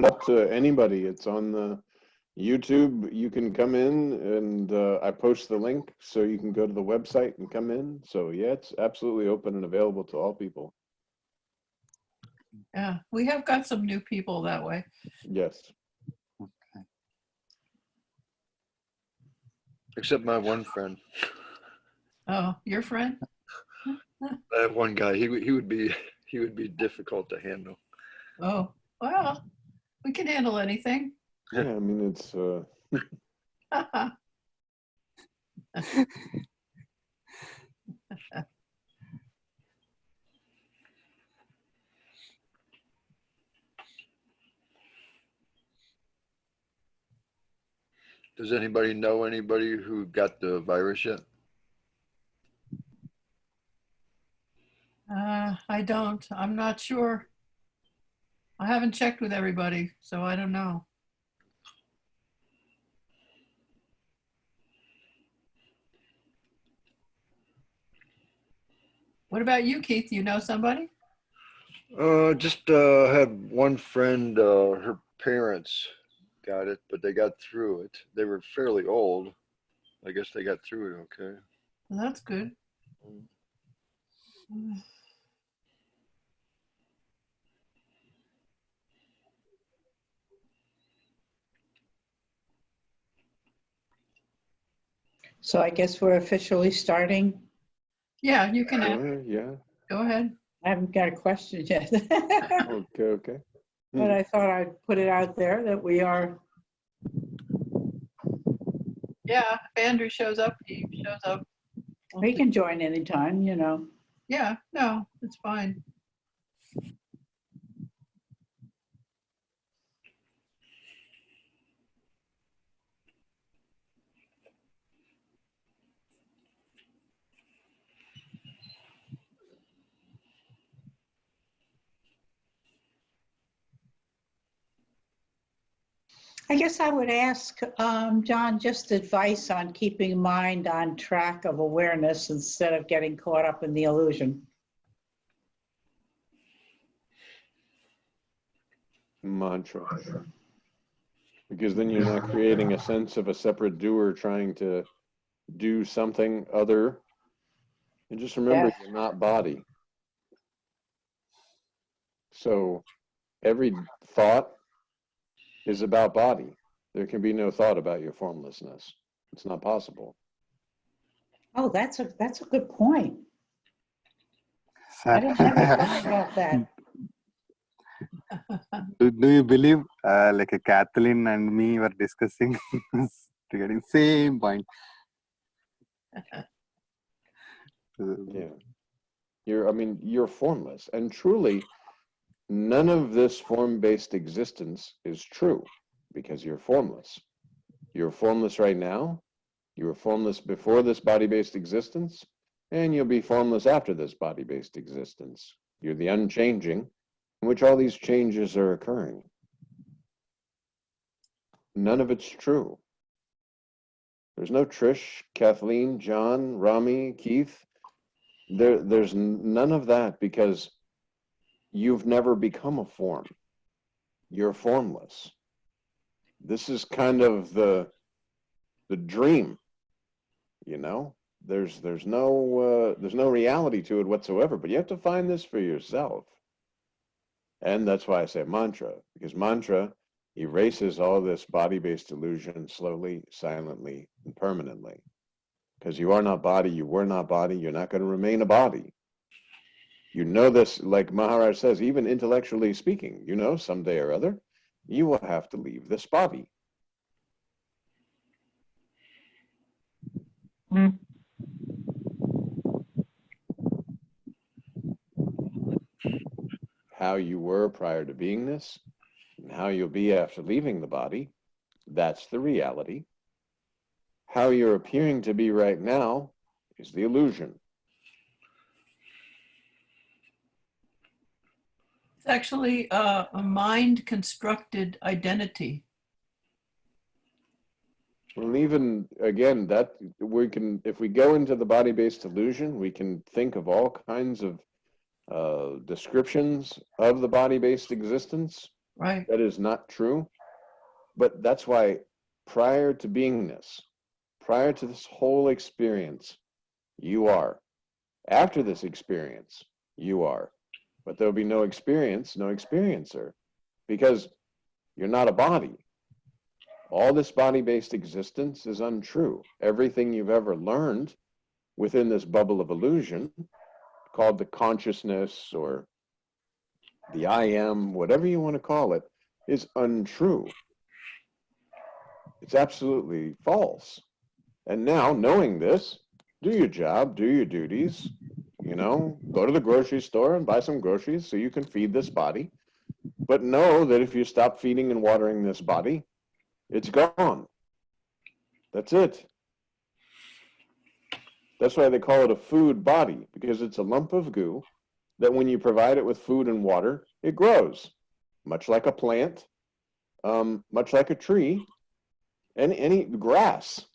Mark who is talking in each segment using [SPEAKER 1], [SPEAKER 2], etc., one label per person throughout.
[SPEAKER 1] up to anybody. It's on the YouTube. You can come in, and I post the link so you can go to the website and come in. So yeah, it's absolutely open and available to all people.
[SPEAKER 2] Yeah, we have got some new people that way.
[SPEAKER 1] Yes.
[SPEAKER 3] Okay.
[SPEAKER 4] Except my one friend.
[SPEAKER 2] Oh, your friend?
[SPEAKER 4] I have one guy. He would be difficult to handle.
[SPEAKER 2] Oh, well, we can handle anything.
[SPEAKER 1] Yeah, I mean, it's
[SPEAKER 4] Does anybody know anybody who got the virus yet?
[SPEAKER 2] I don't. I'm not sure. I haven't checked with everybody, so I don't know. What about you, Keith? You know somebody?
[SPEAKER 4] Just had one friend. Her parents got it, but they got through it. They were fairly old. I guess they got through it okay.
[SPEAKER 2] Well, that's good.
[SPEAKER 5] So I guess we're officially starting.
[SPEAKER 2] Yeah, you can ask.
[SPEAKER 1] yeah.
[SPEAKER 2] Go ahead.
[SPEAKER 5] I haven't got a question yet.
[SPEAKER 1] Okay.
[SPEAKER 5] But I thought I'd put it out there that we are.
[SPEAKER 2] Yeah, if Andrew shows up, he shows up.
[SPEAKER 5] We can join anytime, you know.
[SPEAKER 2] Yeah, no, it's fine.
[SPEAKER 5] I guess I would ask John just advice on keeping mind on track of awareness instead of getting caught up in the illusion.
[SPEAKER 1] Mantra. Because then you're not creating a sense of a separate doer trying to do something other. And just remember, you're not body. So every thought is about body. There can be no thought about your formlessness. It's not possible.
[SPEAKER 5] Oh, that's a good point.
[SPEAKER 3] Sir,
[SPEAKER 5] I didn't ever thought about that.
[SPEAKER 3] do you believe like a Kathleen and me were discussing regarding same point?
[SPEAKER 1] Yeah. You're formless. And truly, none of this form-based existence is true because you're formless. You're formless right now. You were formless before this body-based existence, and you'll be formless after this body-based existence. You're the unchanging, in which all these changes are occurring. None of it's true. There's no Trish, Kathleen, John, Rami, Keith. There's none of that because you've never become a form. You're formless. This is kind of the dream, you know? There's no reality to it whatsoever, but you have to find this for yourself. And that's why I say mantra, because mantra erases all this body-based illusion slowly, silently, and permanently. Because you are not body, you were not body, you're not going to remain a body. You know this, like Maharaj says, even intellectually speaking, you know, someday or other, you will have to leave this body.
[SPEAKER 5] Mm.
[SPEAKER 1] How you were prior to beingness, and how you'll be after leaving the body, that's the reality. How you're appearing to be right now is the illusion.
[SPEAKER 2] It's actually a mind-constructed identity.
[SPEAKER 1] Well, even again, that we can, if we go into the body-based illusion, we can think of all kinds of descriptions of the body-based existence,
[SPEAKER 2] Right.
[SPEAKER 1] That is not true. But that's why prior to beingness, prior to this whole experience, you are. After this experience, you are. But there'll be no experience, no experiencer, because you're not a body. All this body-based existence is untrue. Everything you've ever learned within this bubble of illusion, called the consciousness or the I am, whatever you want to call it, is untrue. It's absolutely false. And now, knowing this, do your job, do your duties, go to the grocery store and buy some groceries so you can feed this body. But know that if you stop feeding and watering this body, it's gone. That's it. That's why they call it a food body, because it's a lump of goo that when you provide it with food and water, it grows, much like a plant, much like a tree, and any grass.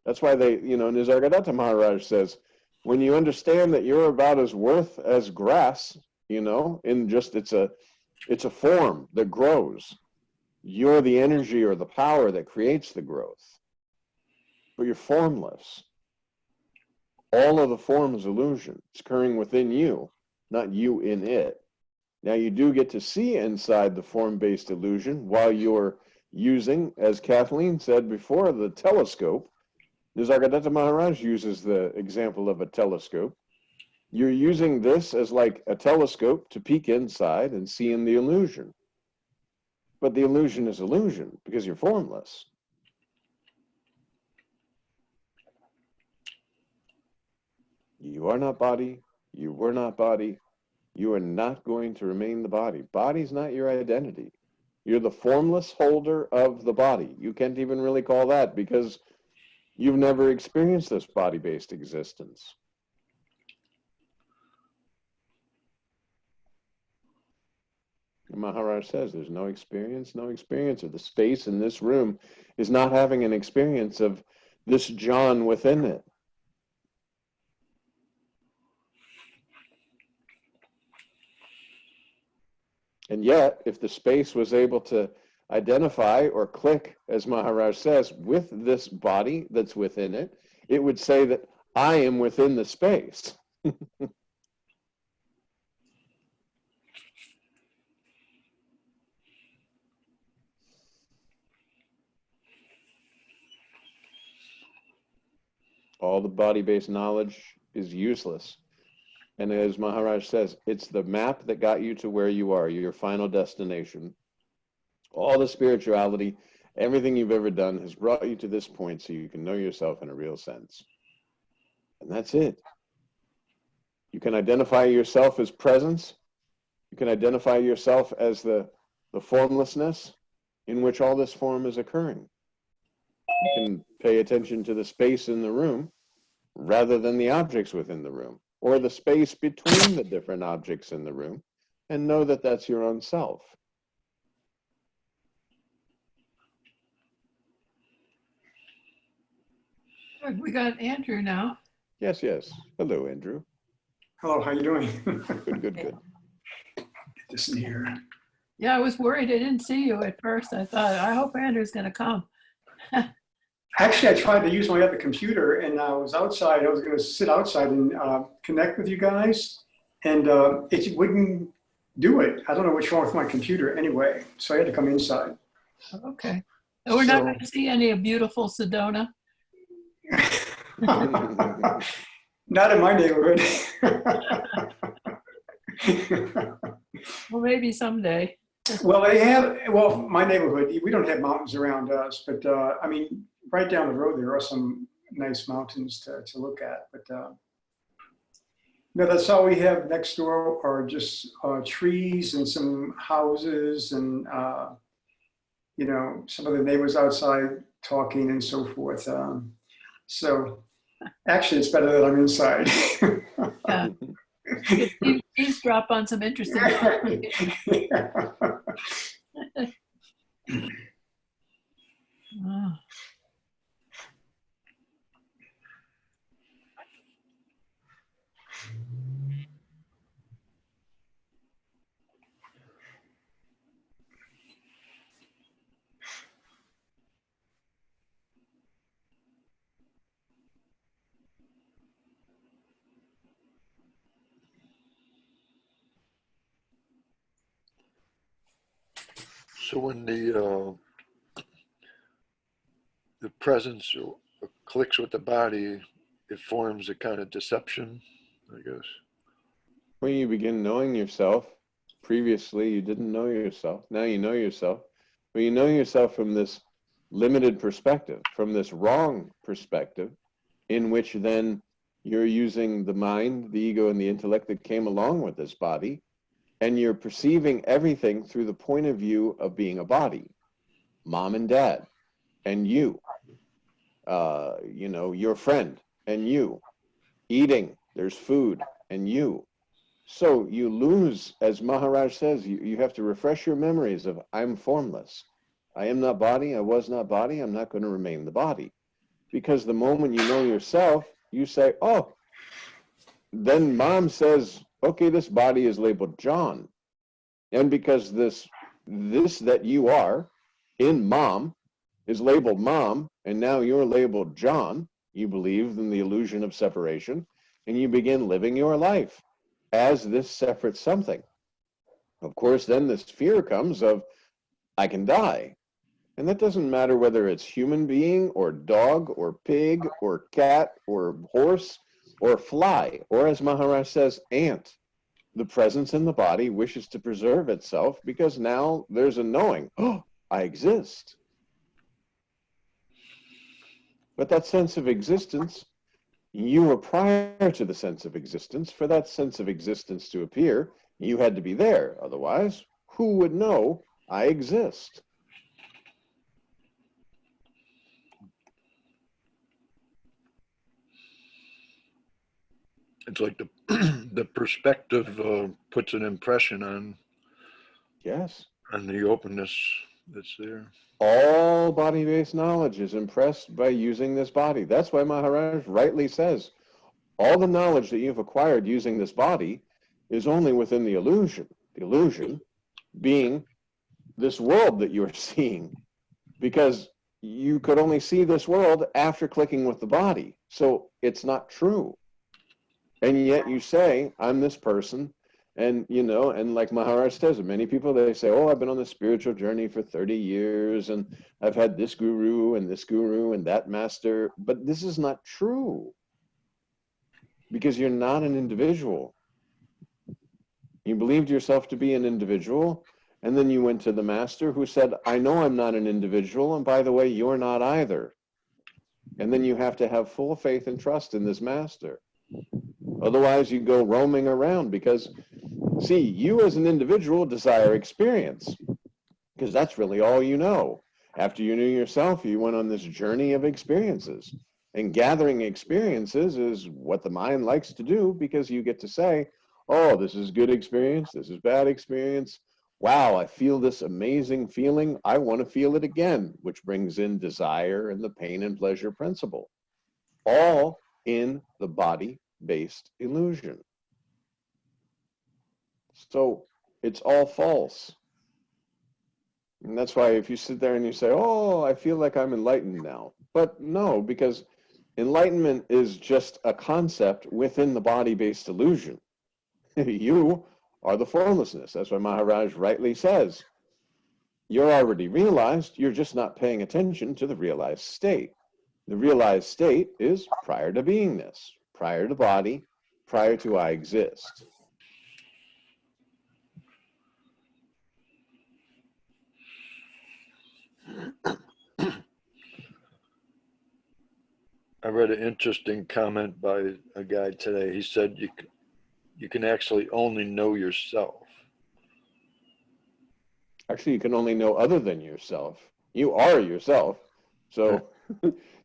[SPEAKER 1] That's why they, Nisargadatta Maharaj says, when you understand that you're about as worth as grass, in just it's a form that grows. You're the energy or the power that creates the growth. But you're formless. All of the form is illusion. It's occurring within you, not you in it. Now you do get to see inside the form-based illusion while you're using, as Kathleen said before, the telescope. Nisargadatta Maharaj uses the example of a telescope. You're using this as like a telescope to peek inside and see in the illusion. But the illusion is illusion because you're formless. You are not body. You were not body. You are not going to remain the body. Body's not your identity. You're the formless holder of the body. You can't even really call that because you've never experienced this body-based existence. And Maharaj says there's no experience, no experience of the space in this room is not having an experience of this John within it. And yet, if the space was able to identify or click, as Maharaj says, with this body that's within it, it would say that I am within the space. All the body-based knowledge is useless. And as Maharaj says, it's the map that got you to where you are, your final destination. All the spirituality, everything you've ever done has brought you to this point so you can know yourself in a real sense. And that's it. You can identify yourself as presence. You can identify yourself as the formlessness in which all this form is occurring. You can pay attention to the space in the room rather than the objects within the room, or the space between the different objects in the room, and know that that's your own self.
[SPEAKER 2] Good. We got Andrew now.
[SPEAKER 1] Yes, yes. Hello, Andrew.
[SPEAKER 6] Hello, how you doing?
[SPEAKER 1] Good, good, good.
[SPEAKER 6] Get this in here.
[SPEAKER 2] Yeah, I was worried I didn't see you at first. I thought, I hope Andrew's going to come.
[SPEAKER 6] Actually, I tried to use my other computer and I was outside. I was going to sit outside and connect with you guys, and it wouldn't do it. I don't know what's wrong with my computer anyway, so I had to come inside.
[SPEAKER 2] Okay. And we're not going to see any of beautiful Sedona.
[SPEAKER 6] Not in my neighborhood.
[SPEAKER 2] Well, maybe someday.
[SPEAKER 6] Well, my neighborhood, we don't have mountains around us, but I mean, right down the road, there are some nice mountains to look at. But no, that's all we have next door are just trees and some houses and, some of the neighbors outside talking and so forth. So actually, it's better that I'm inside.
[SPEAKER 2] Yeah. Eavesdrop on some interesting Oh.
[SPEAKER 4] So when the presence clicks with the body, it forms a kind of deception, I guess.
[SPEAKER 1] When you begin knowing yourself, previously you didn't know yourself. Now you know yourself. But you know yourself from this limited perspective, from this wrong perspective, in which then you're using the mind, the ego, and the intellect that came along with this body, and you're perceiving everything through the point of view of being a body. Mom and dad, and you, your friend, and you. Eating, there's food, and you. So you lose, as Maharaj says, you have to refresh your memories of I'm formless. I am not body, I was not body, I'm not going to remain the body. Because the moment you know yourself, you say, oh, then mom says, okay, this body is labeled John. And because this that you are in mom is labeled mom, and now you're labeled John, you believe in the illusion of separation, and you begin living your life as this separate something. Of course, then this fear comes of, I can die. And that doesn't matter whether it's human being or dog or pig or cat or horse or fly, or as Maharaj says, ant. The presence in the body wishes to preserve itself because now there's a knowing, oh, I exist. But that sense of existence, you were prior to the sense of existence. For that sense of existence to appear, you had to be there. Otherwise, who would know I exist?
[SPEAKER 4] It's like the perspective puts an impression on
[SPEAKER 1] Yes.
[SPEAKER 4] the openness that's there.
[SPEAKER 1] All body-based knowledge is impressed by using this body. That's why Maharaj rightly says, all the knowledge that you've acquired using this body is only within the illusion. The illusion being this world that you're seeing, because you could only see this world after clicking with the body. So it's not true. And yet you say, I'm this person. And, and like Maharaj says, many people, they say, oh, I've been on the spiritual journey for 30 years, and I've had this guru and that master. But this is not true, because you're not an individual. You believed yourself to be an individual, and then you went to the master who said, I know I'm not an individual, and by the way, you're not either. And then you have to have full faith and trust in this master. Otherwise, you go roaming around because, see, you as an individual desire experience because that's really all you know. After you knew yourself, you went on this journey of experiences. And gathering experiences is what the mind likes to do because you get to say, oh, this is good experience, this is bad experience. Wow, I feel this amazing feeling. I want to feel it again, which brings in desire and the pain and pleasure principle. All in the body-based illusion. So it's all false. And that's why if you sit there and you say, oh, I feel like I'm enlightened now. But no, because enlightenment is just a concept within the body-based illusion. You are the formlessness. That's why Maharaj rightly says, you're already realized, you're just not paying attention to the realized state. The realized state is prior to beingness, prior to body, prior to I exist.
[SPEAKER 4] I read an interesting comment by a guy today. He said you can actually only know yourself.
[SPEAKER 1] Actually, you can only know other than yourself. You are yourself. So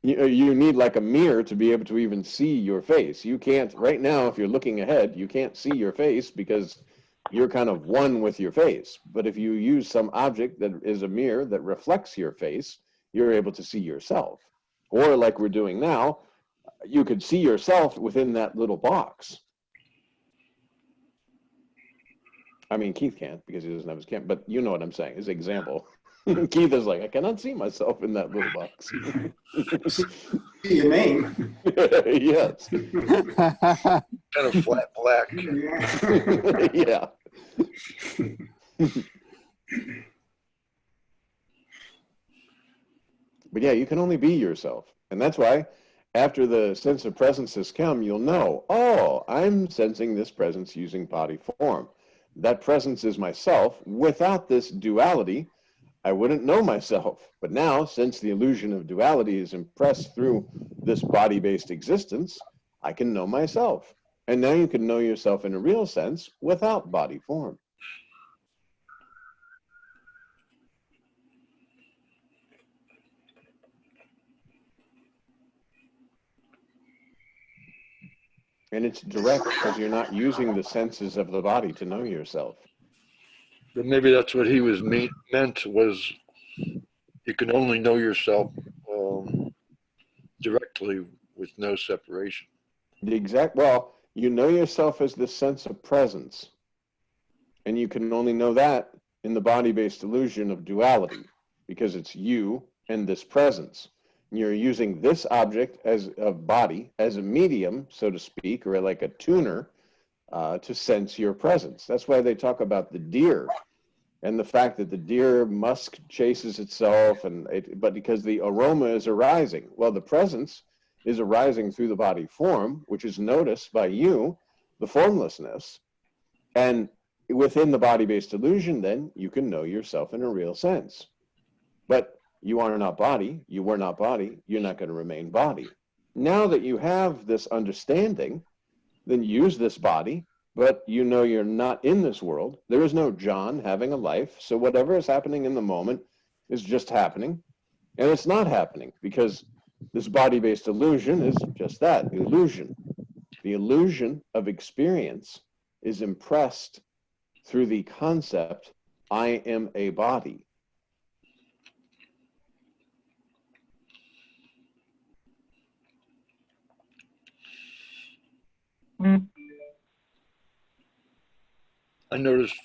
[SPEAKER 1] you need like a mirror to be able to even see your face. You can't, right now, if you're looking ahead, you can't see your face because you're kind of one with your face. But if you use some object that is a mirror that reflects your face, you're able to see yourself. Or like we're doing now, you could see yourself within that little box. I mean, Keith can't because he doesn't have his camera, but you know what I'm saying, as an example. Keith is like, I cannot see myself in that little box.
[SPEAKER 6] See your name.
[SPEAKER 1] Yes.
[SPEAKER 4] Kind of flat black.
[SPEAKER 1] Yeah. But yeah, you can only be yourself. And that's why after the sense of presence has come, you'll know, oh, I'm sensing this presence using body form. That presence is myself. Without this duality, I wouldn't know myself. But now, since the illusion of duality is impressed through this body-based existence, I can know myself. And now you can know yourself in a real sense without body form. And it's direct because you're not using the senses of the body to know yourself.
[SPEAKER 4] But maybe that's what he was meant was you can only know yourself directly with no separation.
[SPEAKER 1] Well, you know yourself as the sense of presence. And you can only know that in the body-based illusion of duality, because it's you and this presence. And you're using this object as a body, as a medium, so to speak, or like a tuner, to sense your presence. That's why they talk about the deer and the fact that the deer musk chases itself, but because the aroma is arising. Well, the presence is arising through the body form, which is noticed by you, the formlessness. And within the body-based illusion, then, you can know yourself in a real sense. But you are not body, you were not body, you're not going to remain body. Now that you have this understanding, then use this body, but you know you're not in this world. There is no John having a life, so whatever is happening in the moment is just happening. And it's not happening because this body-based illusion is just that, illusion. The illusion of experience is impressed through the concept, I am a body.
[SPEAKER 4] I noticed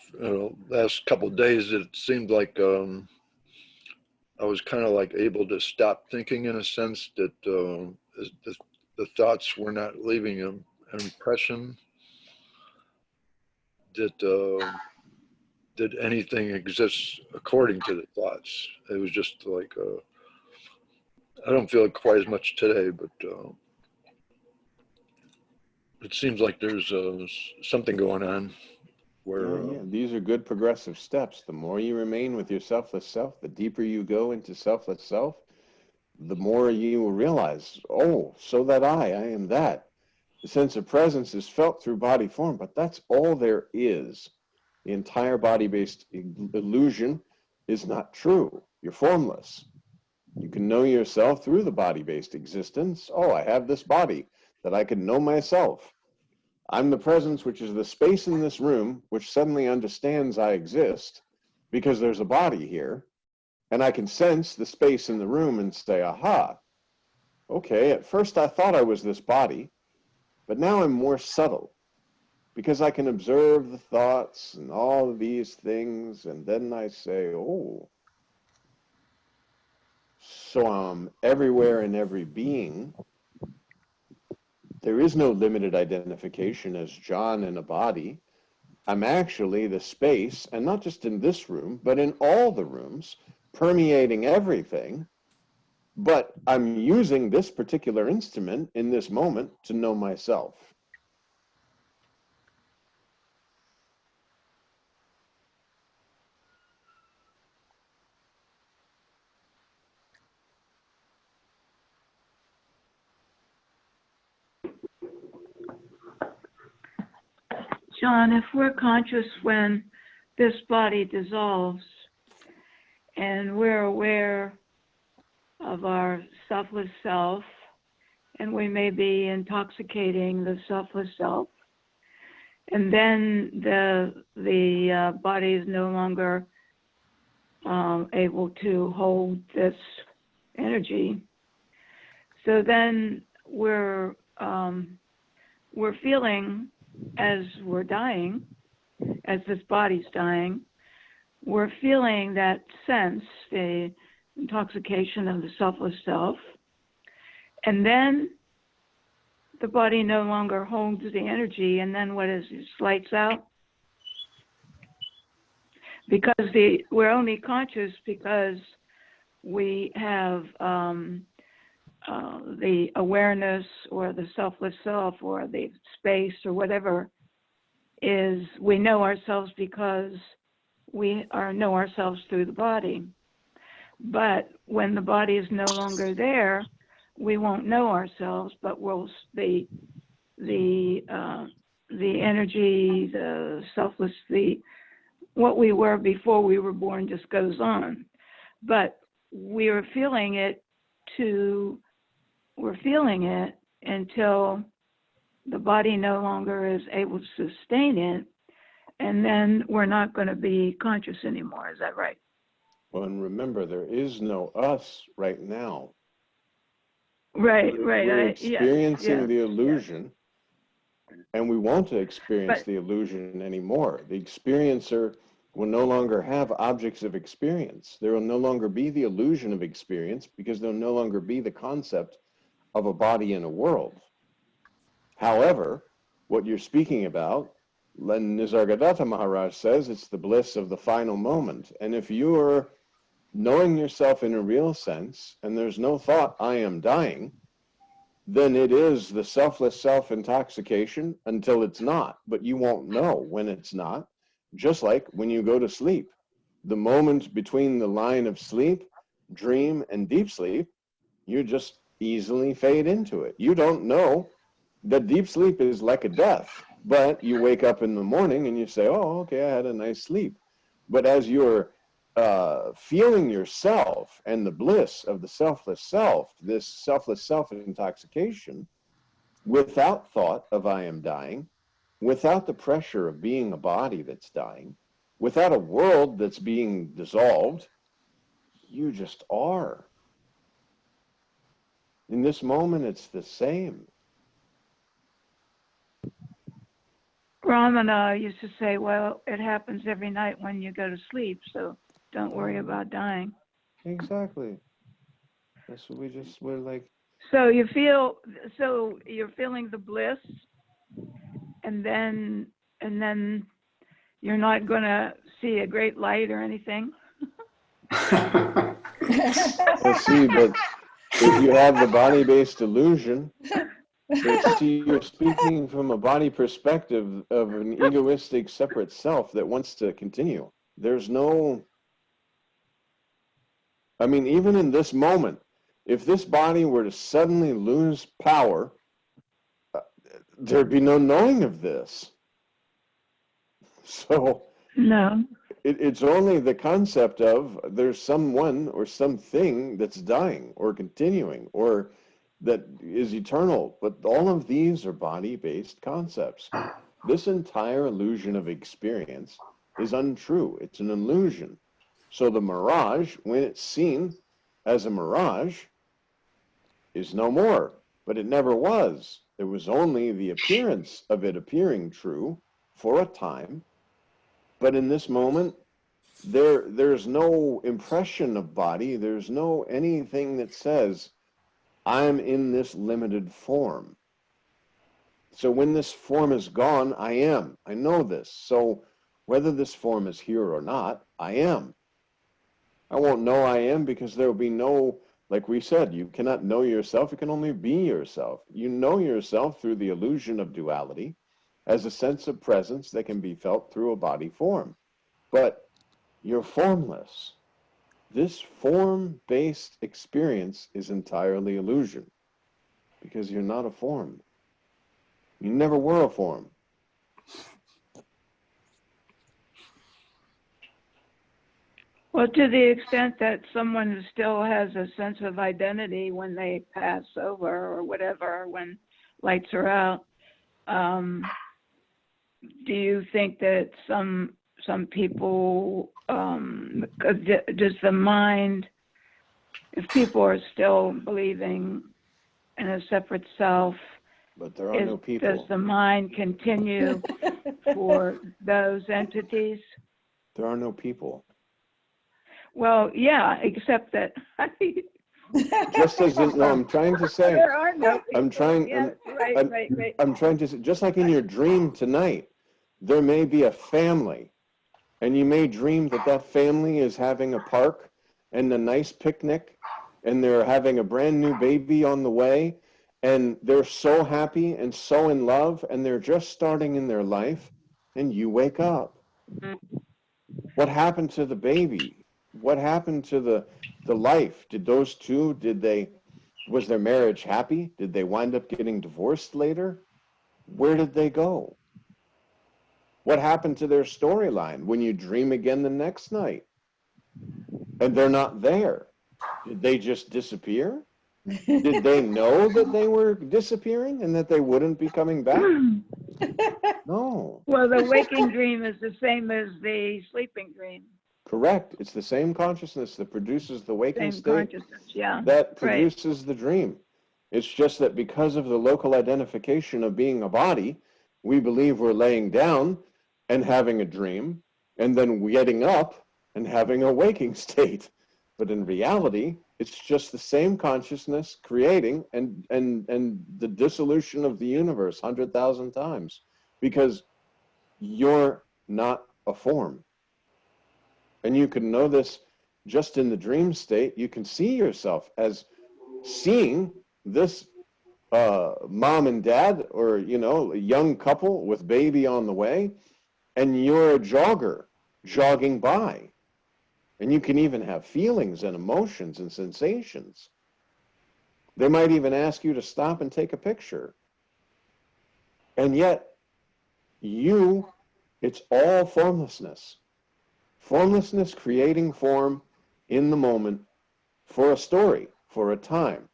[SPEAKER 4] last couple of days that it seemed like I was kind of like able to stop thinking in a sense that the thoughts were not leaving an impression that anything exists according to the thoughts. It was just like, I don't feel it quite as much today, but it seems like there's something going on where...
[SPEAKER 1] Yeah, these are good progressive steps. The more you remain with your selfless self, the deeper you go into selfless self, the more you will realize, oh, so that I am that. The sense of presence is felt through body form, but that's all there is. The entire body-based illusion is not true. You're formless. You can know yourself through the body-based existence. Oh, I have this body that I can know myself. I'm the presence, which is the space in this room, which suddenly understands I exist because there's a body here. And I can sense the space in the room and say, aha, okay, at first I thought I was this body, but now I'm more subtle because I can observe the thoughts and all of these things. And then I say, oh, so I'm everywhere in every being. There is no limited identification as John in a body. I'm actually the space, and not just in this room, but in all the rooms, permeating everything. But I'm using this particular instrument in this moment to know myself.
[SPEAKER 7] John, if we're conscious when this body dissolves and we're aware of our selfless self, and we may be intoxicating the selfless self, and then the body is no longer able to hold this energy. So then we're feeling, as we're dying, as this body's dying, we're feeling that sense, the intoxication of the selfless self. And then the body no longer holds the energy, and then what is it? Lights out? Because we're only conscious because we have the awareness or the selfless self or the space or whatever is, we know ourselves because we know ourselves through the body. But when the body is no longer there, we won't know ourselves, but we'll the energy, the selfless, what we were before we were born just goes on. But we're feeling it until the body no longer is able to sustain it, and then we're not going to be conscious anymore. Is that right?
[SPEAKER 1] Well, and remember, there is no us right now.
[SPEAKER 7] Right.
[SPEAKER 1] We're experiencing the illusion,
[SPEAKER 7] yes.
[SPEAKER 1] and we won't experience the illusion anymore. The experiencer will no longer have objects of experience. There will no longer be the illusion of experience because there will no longer be the concept of a body in a world. However, what you're speaking about, Nisargadatta Maharaj says, it's the bliss of the final moment. And if you are knowing yourself in a real sense, and there's no thought, I am dying, then it is the selfless self-intoxication until it's not. But you won't know when it's not, just like when you go to sleep. The moment between the line of sleep, dream, and deep sleep, you just easily fade into it. You don't know that deep sleep is like a death, but you wake up in the morning and you say, oh, okay, I had a nice sleep. But as you're feeling yourself and the bliss of the selfless self, this selfless self-intoxication, without thought of I am dying, without the pressure of being a body that's dying, without a world that's being dissolved, you just are. In this moment, it's the same.
[SPEAKER 7] Ramana used to say, well, it happens every night when you go to sleep, so don't worry about dying.
[SPEAKER 1] Exactly. That's what we're like.
[SPEAKER 7] So you're feeling the bliss, and then you're not going to see a great light or anything.
[SPEAKER 1] Well, see, but if you have the body-based illusion, but see, you're speaking from a body perspective of an egoistic, separate self that wants to continue. There's no, I mean, even in this moment, if this body were to suddenly lose power, there'd be no knowing of this. So
[SPEAKER 7] No.
[SPEAKER 1] it's only the concept of there's someone or something that's dying or continuing or that is eternal. But all of these are body-based concepts. This entire illusion of experience is untrue. It's an illusion. So the mirage, when it's seen as a mirage, is no more. But it never was. There was only the appearance of it appearing true for a time. But in this moment, there's no impression of body. There's no anything that says, I'm in this limited form. So when this form is gone, I am. I know this. So whether this form is here or not, I am. I won't know I am because there will be no, like we said, you cannot know yourself. You can only be yourself. You know yourself through the illusion of duality as a sense of presence that can be felt through a body form. But you're formless. This form-based experience is entirely illusion because you're not a form. You never were a form.
[SPEAKER 7] Well, to the extent that someone still has a sense of identity when they pass over or whatever, when lights are out, do you think that some people, does the mind, if people are still believing in a separate self,
[SPEAKER 1] But there are no people.
[SPEAKER 7] does the mind continue for those entities?
[SPEAKER 1] There are no people.
[SPEAKER 7] Well, yeah, except that
[SPEAKER 1] Just as in, no, I'm trying to say,
[SPEAKER 7] there are no people.
[SPEAKER 1] I'm trying,
[SPEAKER 7] Yes, right.
[SPEAKER 1] I'm trying to say, just like in your dream tonight, there may be a family, and you may dream that that family is having a park, and a nice picnic, and they're having a brand new baby on the way, and they're so happy and so in love, and they're just starting in their life, and you wake up. What happened to the baby? What happened to the life? Did those two, was their marriage happy? Did they wind up getting divorced later? Where did they go? What happened to their storyline when you dream again the next night and they're not there? Did they just disappear? Did they know that they were disappearing and that they wouldn't be coming back? No.
[SPEAKER 7] Well, the waking dream is the same as the sleeping dream.
[SPEAKER 1] Correct. It's the same consciousness that produces the waking
[SPEAKER 7] Same
[SPEAKER 1] state
[SPEAKER 7] consciousness, yeah.
[SPEAKER 1] that
[SPEAKER 7] Right.
[SPEAKER 1] produces the dream. It's just that because of the local identification of being a body, we believe we're laying down and having a dream, and then getting up and having a waking state. But in reality, it's just the same consciousness creating and the dissolution of the universe 100,000 times, because you're not a form. And you can know this just in the dream state. You can see yourself as seeing this mom and dad, or, you know, a young couple with baby on the way, and you're a jogger jogging by. And you can even have feelings and emotions and sensations. They might even ask you to stop and take a picture. And yet, it's all formlessness. Formlessness creating form in the moment for a story, for a time.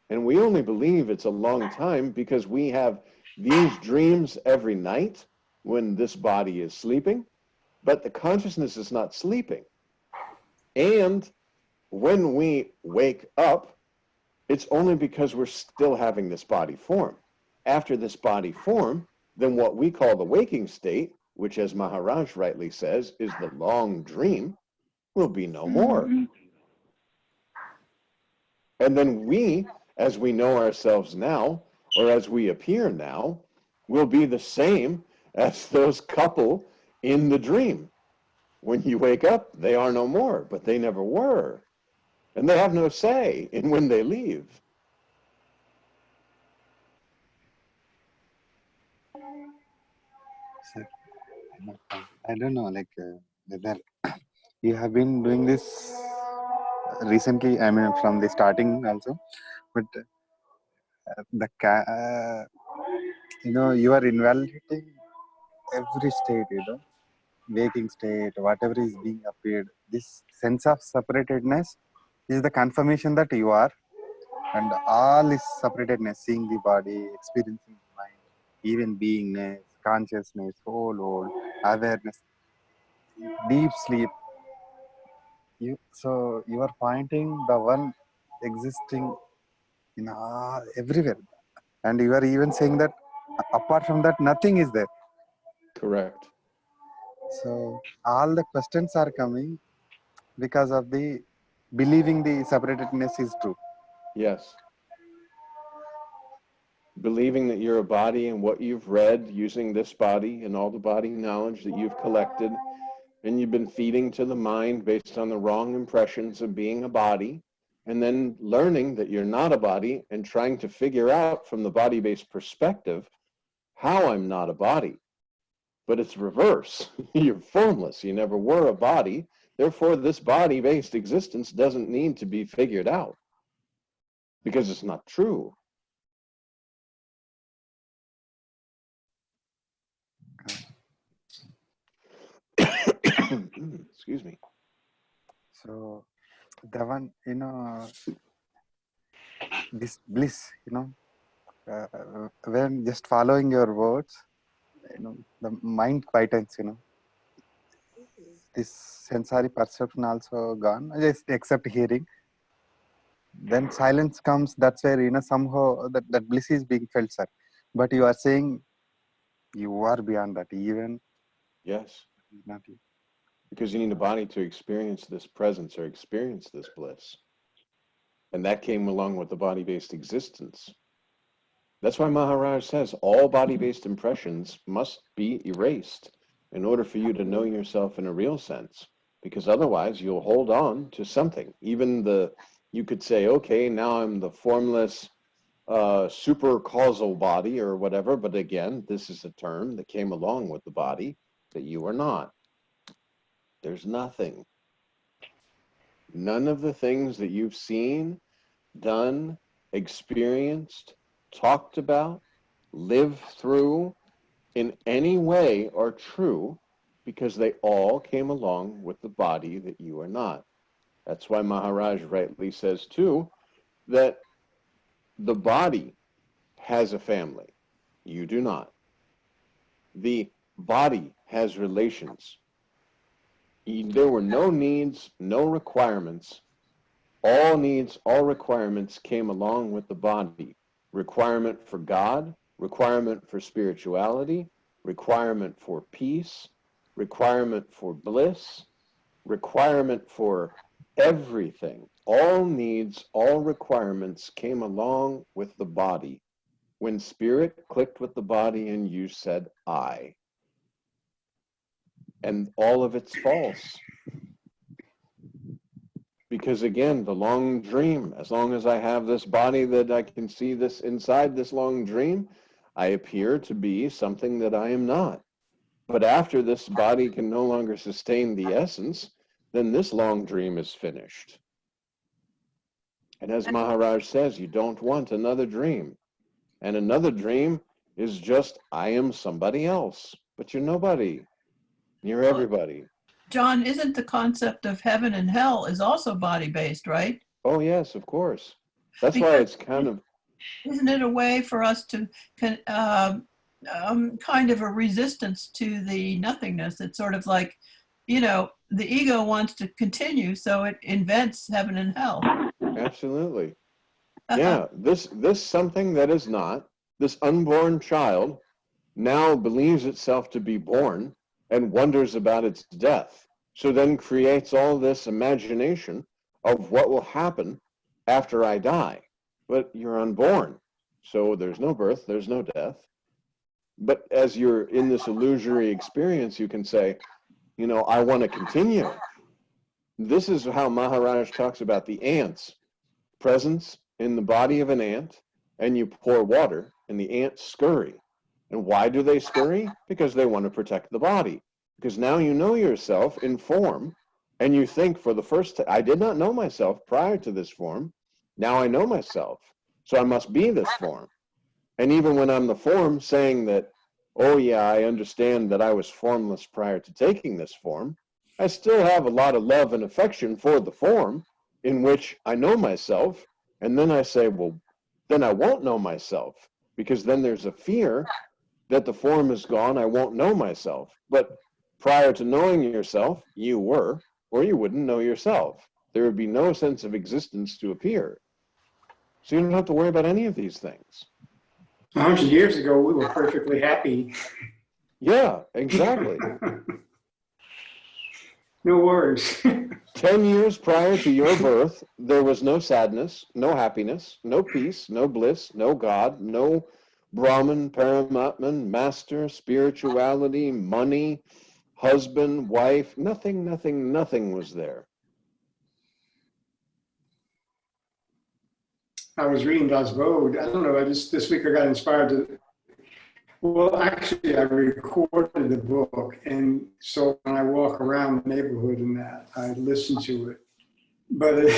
[SPEAKER 1] And we only believe it's a long time because we have these dreams every night when this body is sleeping, but the consciousness is not sleeping. And when we wake up, it's only because we're still having this body form. After this body form, then what we call the waking state, which, as Maharaj rightly says, is the long dream, will be no more.
[SPEAKER 7] Mm-hmm.
[SPEAKER 1] And then we, as we know ourselves now, or as we appear now, will be the same as those couple in the dream. When you wake up, they are no more, but they never were. And they have no say in when they leave.
[SPEAKER 3] Sir, I don't know, like whether you have been doing this recently. I mean, from the starting also, but you are invalidating every state. Waking state, whatever is being appeared. This sense of separatedness is the confirmation that you are, and all is separatedness, seeing the body, experiencing the mind, even beingness, consciousness, whole, awareness, deep sleep. So you are pointing the one existing in all, everywhere, and you are even saying that apart from that, nothing is there.
[SPEAKER 1] Correct.
[SPEAKER 3] So all the questions are coming because of the believing the separatedness is true.
[SPEAKER 1] Yes. Believing that you're a body and what you've read using this body and all the body knowledge that you've collected, and you've been feeding to the mind based on the wrong impressions of being a body, and then learning that you're not a body and trying to figure out from the body-based perspective how I'm not a body. But it's reverse. You're formless. You never were a body. Therefore, this body-based existence doesn't need to be figured out because it's not true. Excuse me.
[SPEAKER 3] So the one, this bliss, when just following your words, the mind quietens, this sensory perception also gone, just except hearing. Then silence comes, that's where, somehow that bliss is being felt, sir. But you are saying you are beyond that, even.
[SPEAKER 1] Yes.
[SPEAKER 3] Not you.
[SPEAKER 1] Because you need a body to experience this presence or experience this bliss. And that came along with the body-based existence. That's why Maharaj says all body-based impressions must be erased in order for you to know yourself in a real sense. because otherwise you'll hold on to something. Even you could say, okay, now I'm the formless super causal body or whatever, but again, this is a term that came along with the body that you are not. There's nothing. None of the things that you've seen, done, experienced, talked about, lived through in any way are true, because they all came along with the body that you are not. That's why Maharaj rightly says too, that the body has a family. You do not. The body has relations. There were no needs, no requirements. All needs, all requirements came along with the body. Requirement for God, requirement for spirituality, requirement for peace, requirement for bliss, requirement for everything. All needs, all requirements came along with the body. When spirit clicked with the body and you said, I. And all of it's false. Because again, the long dream, as long as I have this body that I can see this inside this long dream, I appear to be something that I am not. But after this body can no longer sustain the essence, then this long dream is finished. And as Maharaj says, you don't want another dream. And another dream is just, I am somebody else. But you're nobody. You're everybody.
[SPEAKER 2] John, isn't the concept of heaven and hell is also body-based, right?
[SPEAKER 1] Oh, yes, of course. That's why it's kind of...
[SPEAKER 2] Isn't it a way for us to kind of a resistance to the nothingness? It's sort of like, you know, the ego wants to continue, so it invents heaven and hell.
[SPEAKER 1] Absolutely. Yeah, this something that is not, this unborn child now believes itself to be born and wonders about its death. So then creates all this imagination of what will happen after I die. But you're unborn, so there's no birth, there's no death. But as you're in this illusory experience, you can say, you know, I want to continue. This is how Maharaj talks about the ants. Presence in the body of an ant, and you pour water, and the ants scurry. And why do they scurry? Because they want to protect the body. Because now you know yourself in form, and you think for the first time, I did not know myself prior to this form. Now I know myself. So I must be this form. And even when I'm the form saying that, oh yeah, I understand that I was formless prior to taking this form, I still have a lot of love and affection for the form in which I know myself. And then I say, well, then I won't know myself, because then there's a fear that the form is gone, I won't know myself. But prior to knowing yourself, you were, or you wouldn't know yourself. There would be no sense of existence to appear. So you don't have to worry about any of these things.
[SPEAKER 6] 100 years ago, we were perfectly happy.
[SPEAKER 1] Yeah, exactly.
[SPEAKER 6] No worries.
[SPEAKER 1] 10 years prior to your birth, there was no sadness, no happiness, no peace, no bliss, no God, no Brahman, Paramatman, master, spirituality, money, husband, wife, nothing was there.
[SPEAKER 6] I was reading Das Bode. I don't know, this week I got inspired to, well, actually I recorded the book. And so when I walk around the neighborhood and that, I listen to it. But,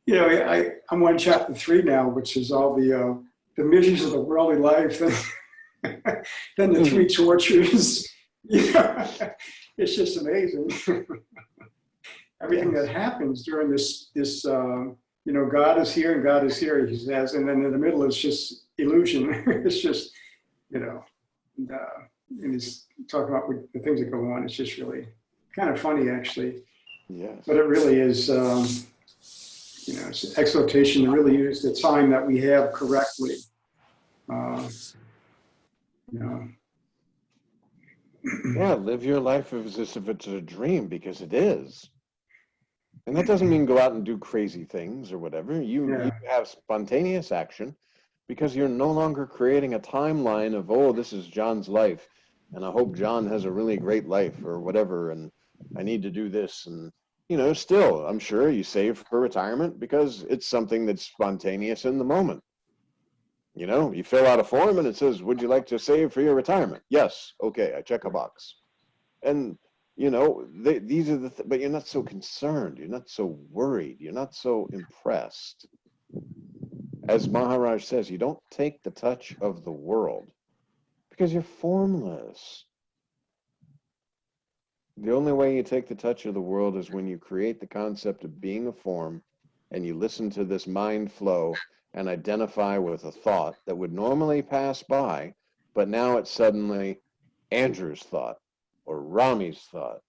[SPEAKER 6] you know, I'm on chapter 3 now, which is all the measures of the worldly life. Then the 3 tortures. You know, it's just amazing. Everything that happens during this you know, God is here and God is here, he says, and then in the middle is just illusion. It's just, you know, and he's talking about the things that go on. It's just really kind of funny, actually.
[SPEAKER 1] Yes.
[SPEAKER 6] But it really is, you know, it's exhortation to really use the time that we have correctly. You know.
[SPEAKER 1] Yeah, live your life as if it's a dream, because it is. And that doesn't mean go out and do crazy things or whatever. You have spontaneous action, because you're no longer creating a timeline of, oh, this is John's life, and I hope John has a really great life or whatever, and I need to do this. And, still, I'm sure you save for retirement because it's something that's spontaneous in the moment. You fill out a form and it says, would you like to save for your retirement? Yes. Okay. I check a box. And, these are but you're not so concerned. You're not so worried. You're not so impressed. As Maharaj says, you don't take the touch of the world because you're formless. The only way you take the touch of the world is when you create the concept of being a form and you listen to this mind flow and identify with a thought that would normally pass by, but now it's suddenly Andrew's thought or Rami's thought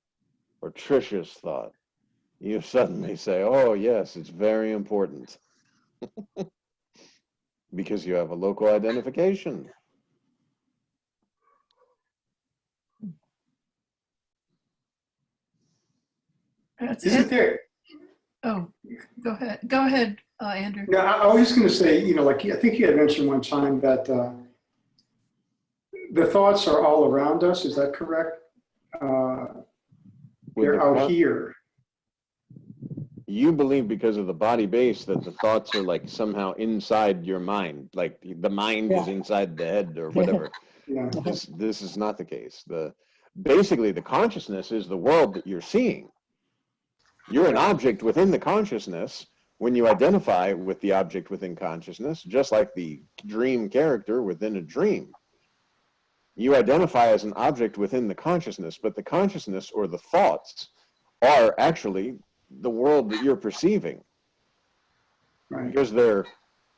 [SPEAKER 1] or Trisha's thought. You suddenly say, oh, yes, it's very important because you have a local identification.
[SPEAKER 6] Isn't there?
[SPEAKER 2] Oh, go ahead. Go ahead, Andrew.
[SPEAKER 6] No, I was just going to say, like I think you had mentioned one time that the thoughts are all around us. Is that correct? They're out here.
[SPEAKER 1] You believe because of the body base that the thoughts are like somehow inside your mind, like the mind is inside the head or whatever.
[SPEAKER 6] Yeah.
[SPEAKER 1] This is not the case. Basically the consciousness is the world that you're seeing. You're an object within the consciousness when you identify with the object within consciousness, just like the dream character within a dream. You identify as an object within the consciousness, but the consciousness or the thoughts are actually the world that you're perceiving.
[SPEAKER 6] Right.
[SPEAKER 1] Because they're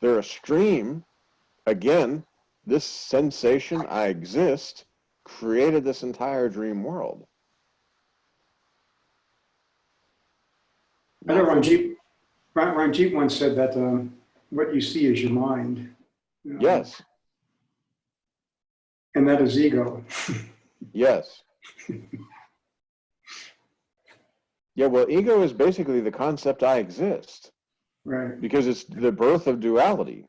[SPEAKER 1] a stream. Again, this sensation, I exist, created this entire dream world.
[SPEAKER 6] I know Ranjit once said that what you see is your mind.
[SPEAKER 1] Yes.
[SPEAKER 6] And that is ego.
[SPEAKER 1] Yes. Yeah, well, ego is basically the concept I exist.
[SPEAKER 6] Right.
[SPEAKER 1] Because it's the birth of duality.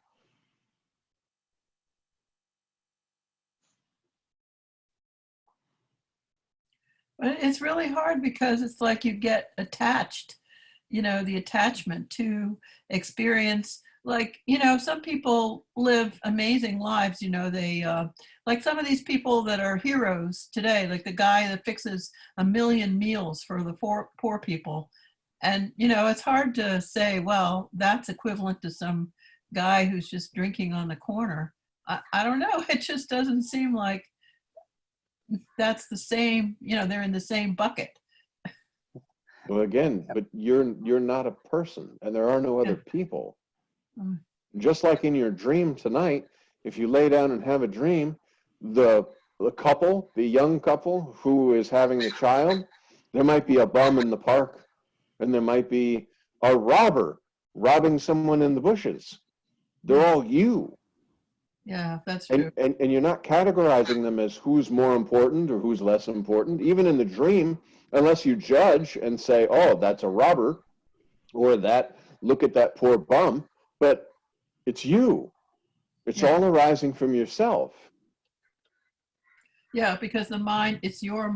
[SPEAKER 2] But it's really hard because it's like you get attached, the attachment to experience. Like, some people live amazing lives, they, like some of these people that are heroes today, like the guy that fixes 1 million meals for the poor people. And, it's hard to say, well, that's equivalent to some guy who's just drinking on the corner. I don't know. It just doesn't seem like that's the same, they're in the same bucket.
[SPEAKER 1] Well, again, but you're not a person and there are no other people. Just like in your dream tonight, if you lay down and have a dream, the young couple who is having a child, there might be a bum in the park and there might be a robber robbing someone in the bushes. They're all you.
[SPEAKER 2] Yeah, that's true.
[SPEAKER 1] And you're not categorizing them as who's more important or who's less important, even in the dream, unless you judge and say, oh, that's a robber, or look at that poor bum. But it's you. It's all arising from yourself.
[SPEAKER 2] Yeah, because the mind, it's your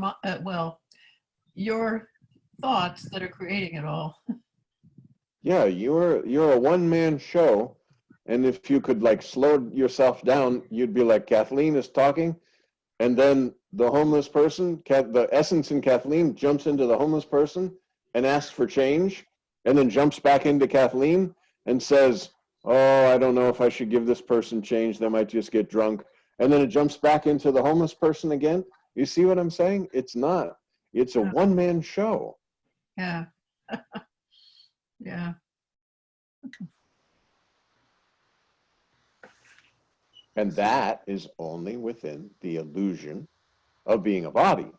[SPEAKER 2] thoughts that are creating it all.
[SPEAKER 1] Yeah, you're a one-man show. And if you could like slow yourself down, you'd be like Kathleen is talking, and then the homeless person, the essence in Kathleen jumps into the homeless person and asks for change, and then jumps back into Kathleen and says, oh, I don't know if I should give this person change. They might just get drunk. And then it jumps back into the homeless person again. You see what I'm saying? It's not. It's a one-man show.
[SPEAKER 2] Yeah. Yeah.
[SPEAKER 1] And that is only within the illusion of being a body.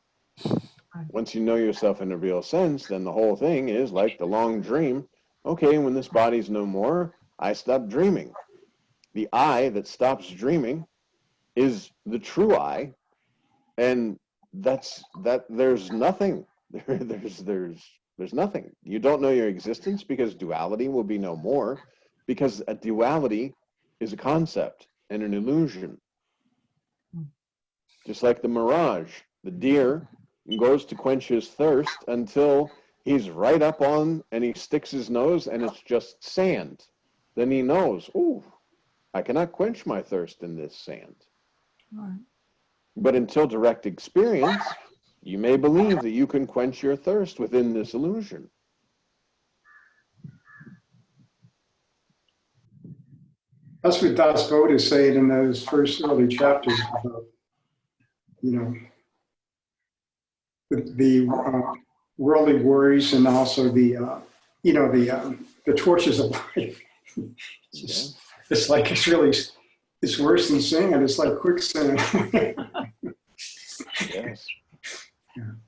[SPEAKER 1] Once you know yourself in a real sense, then the whole thing is like the long dream. Okay, when this body's no more, I stop dreaming. The I that stops dreaming is the true I, and there's nothing. There's nothing. You don't know your existence because duality will be no more, because a duality is a concept and an illusion. Just like the mirage, the deer goes to quench his thirst until he's right up on and he sticks his nose and it's just sand. Then he knows, ooh, I cannot quench my thirst in this sand.
[SPEAKER 2] Right.
[SPEAKER 1] But until direct experience, you may believe that you can quench your thirst within this illusion.
[SPEAKER 6] That's what Das Bodhi said in those first early chapters about, the worldly worries and also the torches of life. It's like it's worse than sand. It's like quicksand.
[SPEAKER 1] Yes.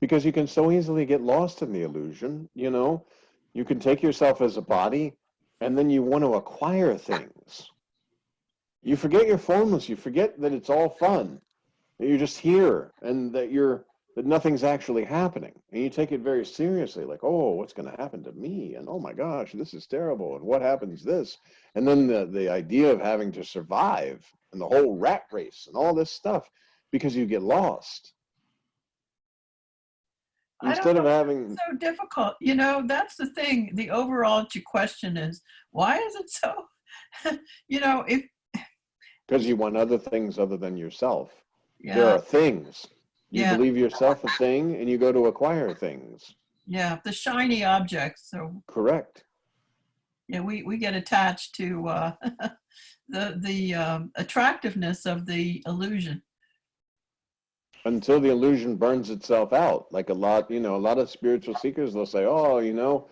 [SPEAKER 1] Because you can so easily get lost in the illusion. You can take yourself as a body and then you want to acquire things. You forget you're formless. You forget that it's all fun, that you're just here and that nothing's actually happening. And you take it very seriously, like, oh, what's going to happen to me? And oh my gosh, this is terrible. And what happens this? And then the idea of having to survive and the whole rat race and all this stuff, because you get lost. Instead of having...
[SPEAKER 2] It's so difficult. That's the thing. The overarching question is, why is it so? If...
[SPEAKER 1] Because you want other things other than yourself.
[SPEAKER 2] Yeah.
[SPEAKER 1] There are things. You
[SPEAKER 2] Yeah.
[SPEAKER 1] believe yourself a thing and you go to acquire things.
[SPEAKER 2] Yeah, the shiny objects. So
[SPEAKER 1] correct.
[SPEAKER 2] Yeah, we get attached to the attractiveness of the illusion.
[SPEAKER 1] Until the illusion burns itself out. Like a lot of spiritual seekers, they'll say, oh,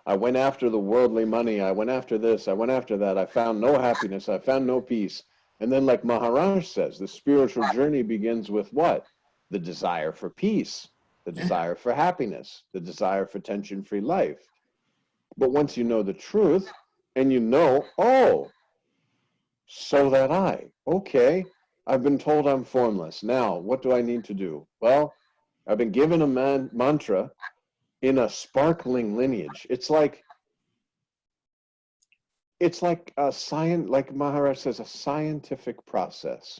[SPEAKER 1] I went after the worldly money. I went after this. I went after that. I found no happiness. I found no peace. And then like Maharaj says, the spiritual journey begins with what? The desire for peace, the desire for happiness, the desire for tension-free life. But once you know the truth and oh, so that okay, I've been told I'm formless. Now, what do I need to do? Well, I've been given a mantra in a sparkling lineage. It's like a science, like Maharaj says, a scientific process.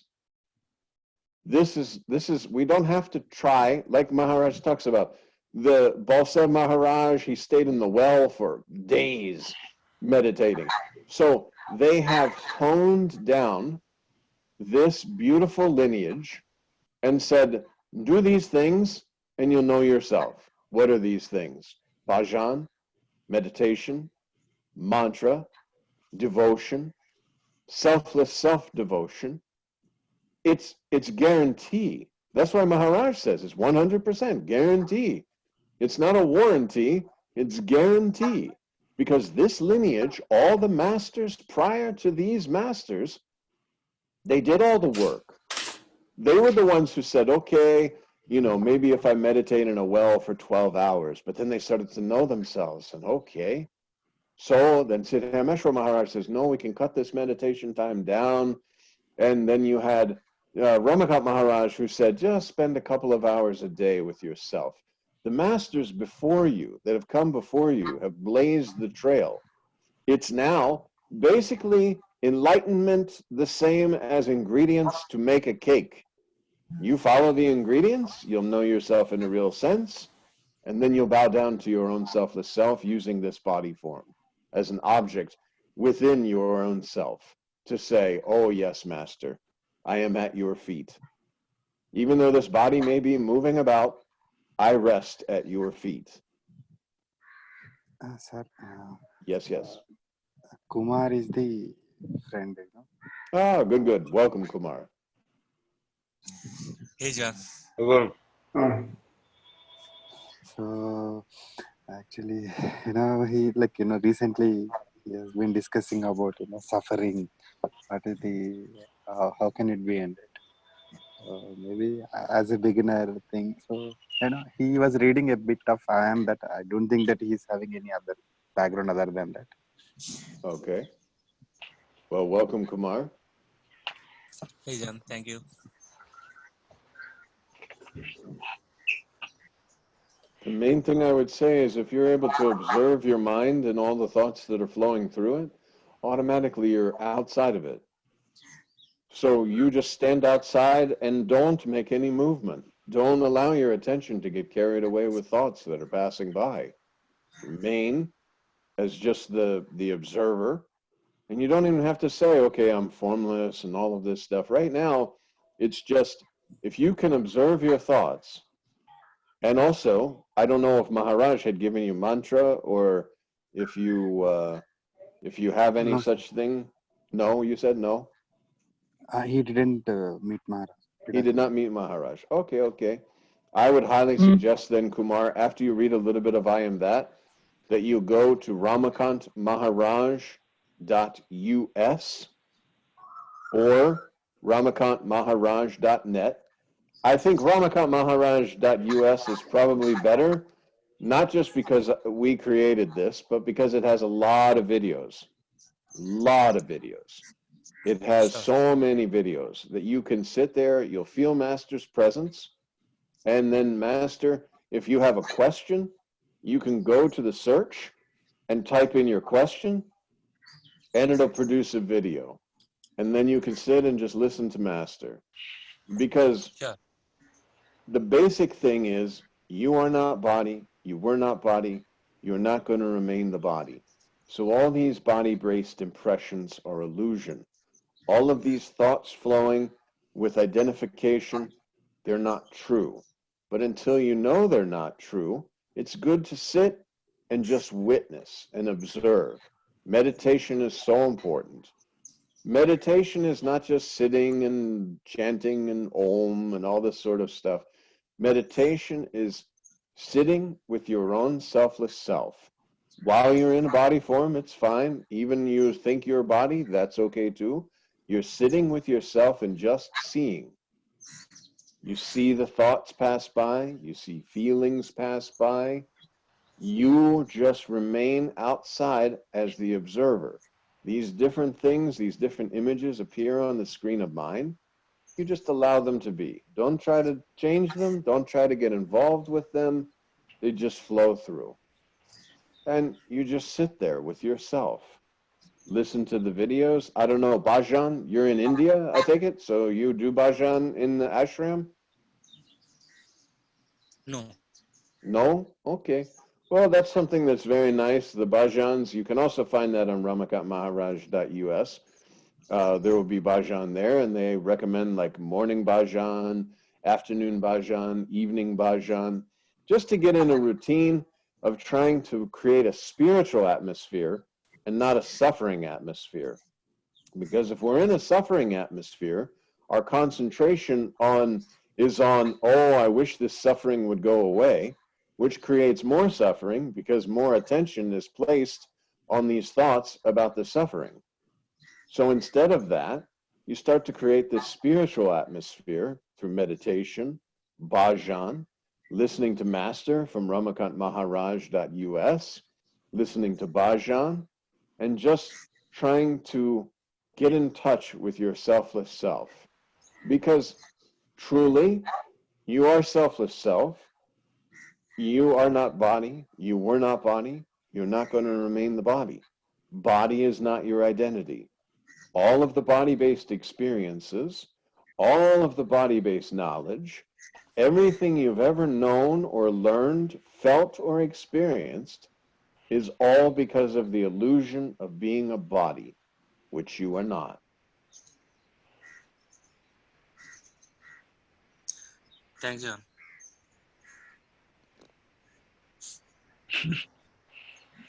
[SPEAKER 1] This is, we don't have to try, like Maharaj talks about. The Balsa Maharaj, he stayed in the well for days meditating. So they have honed down this beautiful lineage and said, do these things and you'll know yourself. What are these things? Bhajan, meditation, mantra, devotion, selfless self-devotion. It's guarantee. That's why Maharaj says it's 100% guarantee. It's not a warranty, it's guarantee. Because this lineage, all the masters prior to these masters, they did all the work. They were the ones who said, okay, maybe if I meditate in a well for 12 hours, but then they started to know themselves and okay. So then Siddhameshwar Maharaj says, no, we can cut this meditation time down. And then you had Ramakant Maharaj who said, just spend a couple of hours a day with yourself. The masters before you, that have come before you, have blazed the trail. It's now basically enlightenment the same as ingredients to make a cake. You follow the ingredients, you'll know yourself in a real sense, and then you'll bow down to your own selfless self using this body form as an object within your own self to say, oh yes, Master, I am at your feet. Even though this body may be moving about, I rest at your feet.
[SPEAKER 3] Sir,
[SPEAKER 1] Yes.
[SPEAKER 3] Kumar is the friend.
[SPEAKER 1] Ah, good. Welcome, Kumar.
[SPEAKER 8] Hey, John.
[SPEAKER 4] Hello.
[SPEAKER 3] So actually, he recently he has been discussing about suffering. What is how can it be ended? Maybe as a beginner thing. So he was reading a bit of I am that I don't think that he's having any other background other than that.
[SPEAKER 1] Okay. Well, welcome, Kumar.
[SPEAKER 8] Hey, John. Thank you.
[SPEAKER 1] The main thing I would say is if you're able to observe your mind and all the thoughts that are flowing through it, automatically you're outside of it. So you just stand outside and don't make any movement. Don't allow your attention to get carried away with thoughts that are passing by. Remain as just the observer. And you don't even have to say, okay, I'm formless and all of this stuff. Right now, it's just, if you can observe your thoughts, and also, I don't know if Maharaj had given you mantra or if you have any
[SPEAKER 3] No, sir.
[SPEAKER 1] such thing. No, you said no?
[SPEAKER 3] He didn't meet Maharaj.
[SPEAKER 1] He did not meet Maharaj. Okay, okay. I would highly suggest then, Kumar, after you read a little bit of I Am That you go to ramakantmaharaj.us or ramakantmaharaj.net. I think ramakantmaharaj.us is probably better, not just because we created this, but because it has a lot of videos. It has
[SPEAKER 8] Sure.
[SPEAKER 1] so many videos that you can sit there, you'll feel Master's presence, and then Master, if you have a question, you can go to the search and type in your question, and it'll produce a video. And then you can sit and just listen to Master. Because
[SPEAKER 8] Sure.
[SPEAKER 1] the basic thing is, you are not body, you were not body, you're not going to remain the body. So all these body-based impressions are illusion. All of these thoughts flowing with identification, they're not true. But until you know they're not true, it's good to sit and just witness and observe. Meditation is so important. Meditation is not just sitting and chanting and om and all this sort of stuff. Meditation is sitting with your own selfless self. While you're in a body form, it's fine. Even you think you're a body, that's okay too. You're sitting with yourself and just seeing. You see the thoughts pass by, you see feelings pass by. You just remain outside as the observer. These different things, these different images appear on the screen of mind. You just allow them to be. Don't try to change them. Don't try to get involved with them. They just flow through. And you just sit there with yourself. Listen to the videos. I don't know, bhajan, you're in India, I take it? So you do bhajan in the ashram?
[SPEAKER 8] No.
[SPEAKER 1] No? Okay. Well, that's something that's very nice. The bhajans, you can also find that on ramakantmaharaj.us. There will be bhajan there, and they recommend like morning bhajan, afternoon bhajan, evening bhajan, just to get in a routine of trying to create a spiritual atmosphere and not a suffering atmosphere. Because if we're in a suffering atmosphere, our concentration is on, oh, I wish this suffering would go away, which creates more suffering because more attention is placed on these thoughts about the suffering. So instead of that, you start to create this spiritual atmosphere through meditation, bhajan, listening to Master from ramakantmaharaj.us, listening to bhajan, and just trying to get in touch with your selfless self. Because truly, you are selfless self. You are not body. You were not body. You're not going to remain the body. Body is not your identity. All of the body-based experiences, all of the body-based knowledge, everything you've ever known or learned, felt or experienced is all because of the illusion of being a body, which you are not.
[SPEAKER 8] Thanks, John.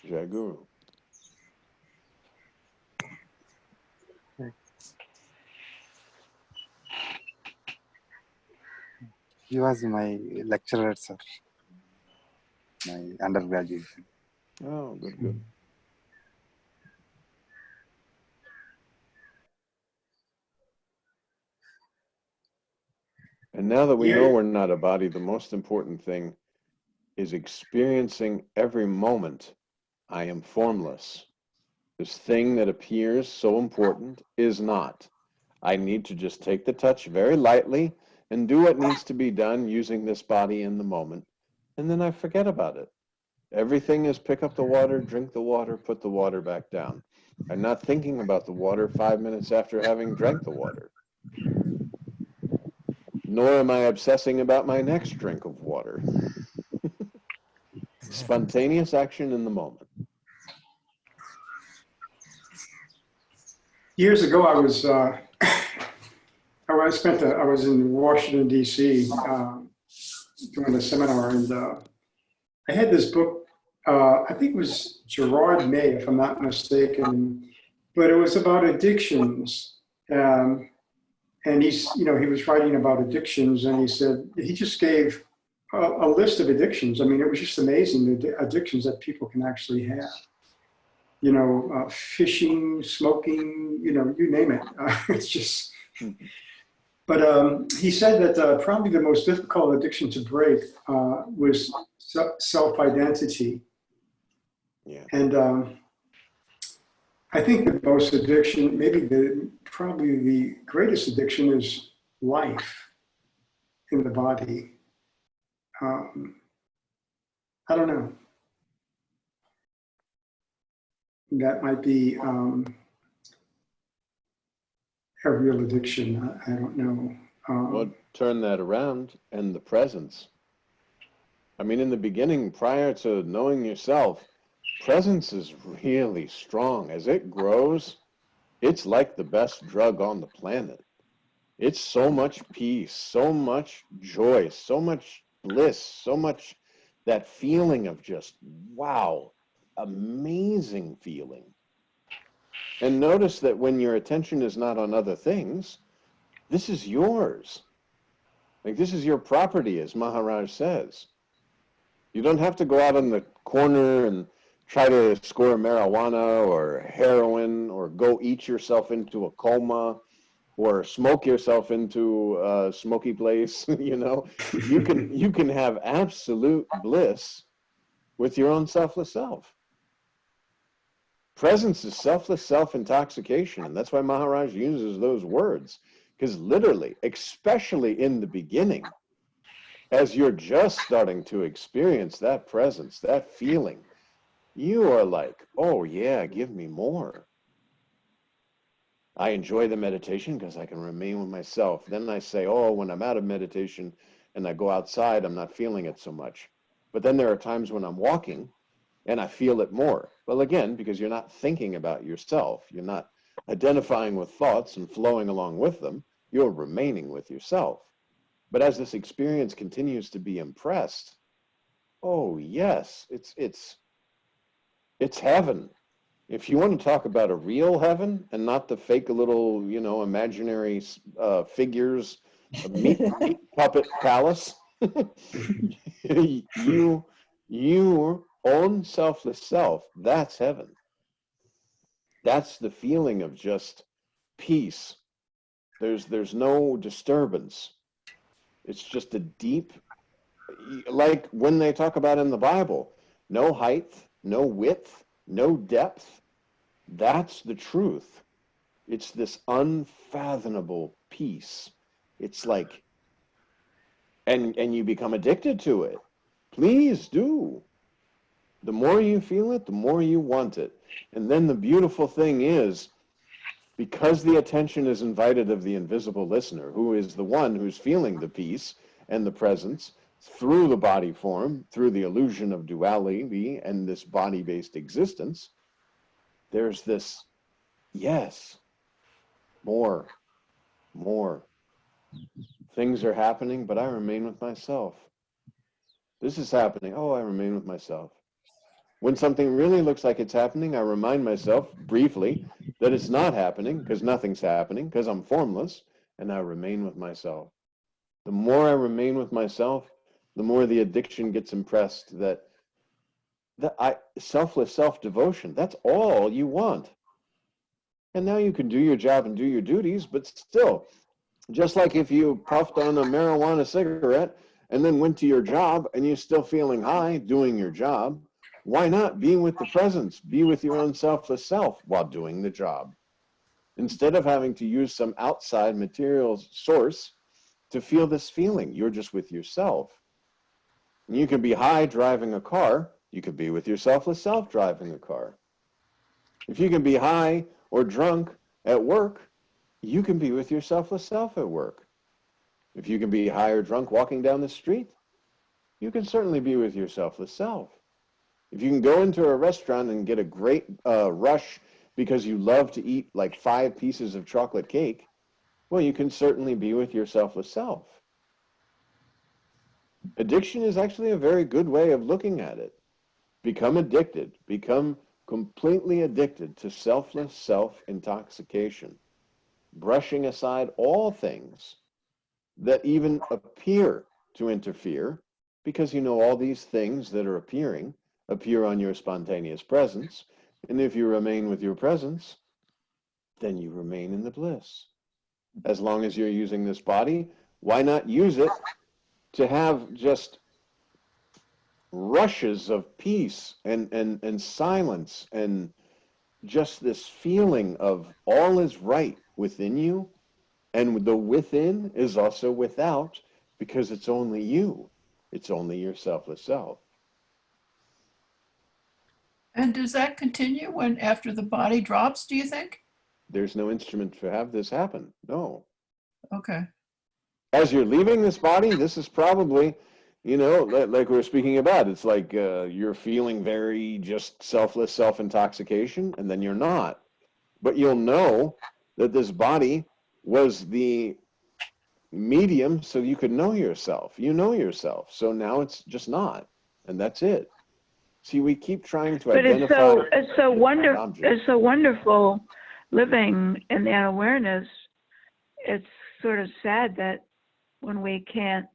[SPEAKER 1] Jai Guru.
[SPEAKER 3] He was my lecturer, sir. My undergraduate.
[SPEAKER 1] Oh, good, good. And now that we know we're not a body, the most important thing is experiencing every moment I am formless. This thing that appears so important is not. I need to just take the touch very lightly and do what needs to be done using this body in the moment. And then I forget about it. Everything is pick up the water, drink the water, put the water back down. I'm not thinking about the water 5 minutes after having drank the water. nor am I obsessing about my next drink of water. Spontaneous action in the moment.
[SPEAKER 6] Years ago, I was in Washington D.C. Doing a seminar, and I had this book. I think it was Gerard May, if I'm not mistaken, but it was about addictions. And he was writing about addictions, and he said he just gave a list of addictions. I mean, it was just amazing, the addictions that people can actually have. Fishing, smoking, you name it. It's just. But he said that probably the most difficult addiction to break was self-identity.
[SPEAKER 1] Yeah.
[SPEAKER 6] And I think the most addiction, probably the greatest addiction is life in the body. I don't know. That might be a real addiction. I don't know.
[SPEAKER 1] Well, turn that around, and the presence. I mean, in the beginning, prior to knowing yourself, presence is really strong. As it grows, it's like the best drug on the planet. It's so much peace, so much joy, so much bliss, so much that feeling of just, wow, amazing feeling. And notice that when your attention is not on other things, this is yours. Like, this is your property, as Maharaj says. You don't have to go out in the corner and try to score marijuana or heroin, or go eat yourself into a coma, or smoke yourself into a smoky place. You can have absolute bliss with your own selfless self. Presence is selfless self-intoxication, and that's why Maharaj uses those words, because literally, especially in the beginning, as you're just starting to experience that presence, that feeling, you are like, oh yeah, give me more. I enjoy the meditation because I can remain with myself. Then I say, oh, when I'm out of meditation and I go outside, I'm not feeling it so much. But then there are times when I'm walking and I feel it more. Well, again, because you're not thinking about yourself. You're not identifying with thoughts and flowing along with them. You're remaining with yourself. But as this experience continues to be impressed, oh yes, it's heaven. If you want to talk about a real heaven and not the fake little, imaginary figures, a meat puppet palace, your own selfless self, that's heaven. That's the feeling of just peace. There's no disturbance. It's just a deep, like when they talk about in the Bible, no height, no width, no depth. That's the truth. It's this unfathomable peace. It's like, and you become addicted to it. Please do. The more you feel it, the more you want it. And then the beautiful thing is, because the attention is invited of the invisible listener, who is the one who's feeling the peace and the presence through the body form, through the illusion of duality and this body-based existence, there's this, yes, more. Things are happening, but I remain with myself. This is happening. Oh, I remain with myself. When something really looks like it's happening, I remind myself briefly that it's not happening, because nothing's happening, because I'm formless, and I remain with myself. The more I remain with myself, the more the addiction gets impressed that selfless self-devotion, that's all you want. And now you can do your job and do your duties, but still, just like if you puffed on a marijuana cigarette and then went to your job and you're still feeling high doing your job, why not be with the presence, be with your own selfless self while doing the job? Instead of having to use some outside material source to feel this feeling, you're just with yourself. You can be high driving a car, you could be with your selfless self driving a car. If you can be high or drunk at work, you can be with your selfless self at work. If you can be high or drunk walking down the street, you can certainly be with your selfless self. If you can go into a restaurant and get a great rush because you love to eat like 5 pieces of chocolate cake, well, you can certainly be with your selfless self. Addiction is actually a very good way of looking at it. Become addicted, become completely addicted to selfless self-intoxication, brushing aside all things that even appear to interfere, because you know all these things that are appearing appear on your spontaneous presence, and if you remain with your presence, then you remain in the bliss. As long as you're using this body, why not use it to have just rushes of peace and silence and just this feeling of all is right within you, and the within is also without, because it's only you. It's only your selfless self.
[SPEAKER 2] And does that continue when after the body drops, do you think?
[SPEAKER 1] There's no instrument to have this happen. No.
[SPEAKER 2] Okay.
[SPEAKER 1] As you're leaving this body, this is probably, you know, like we were speaking about, it's like you're feeling very just selfless self-intoxication, and then you're not. But you'll know that this body was the medium so you could know yourself. You know yourself. So now it's just not. And that's it. See, we keep trying to identify.
[SPEAKER 7] But it's so wonderful living in that awareness. It's sort of sad that when we can't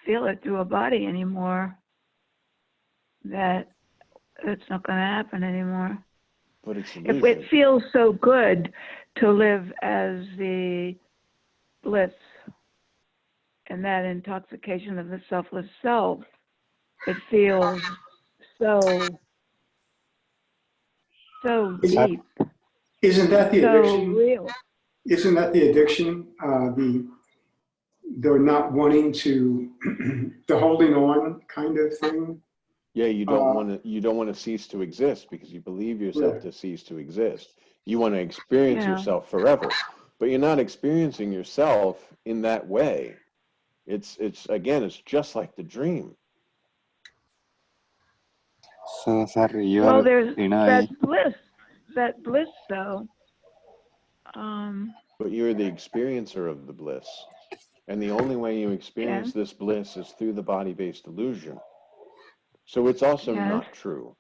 [SPEAKER 7] feel it through a body anymore, that it's not going to happen anymore.
[SPEAKER 1] But it's
[SPEAKER 7] if it feels so good to live as the bliss and that intoxication of the selfless self, it feels so deep.
[SPEAKER 6] Isn't that the
[SPEAKER 7] so
[SPEAKER 6] addiction?
[SPEAKER 7] Real.
[SPEAKER 6] Isn't that the addiction? The not wanting to, the holding on kind of thing.
[SPEAKER 1] Yeah, you don't want to cease to exist because you believe yourself to cease to exist. You want to experience yourself forever, but you're not experiencing yourself in that way. It's again, it's just like the dream.
[SPEAKER 3] So, sir, you
[SPEAKER 7] Well,
[SPEAKER 3] are
[SPEAKER 7] there's
[SPEAKER 3] in
[SPEAKER 7] that bliss though.
[SPEAKER 1] But you're the experiencer of the bliss. And the only way you experience this bliss is through the body-based illusion. So it's also not true.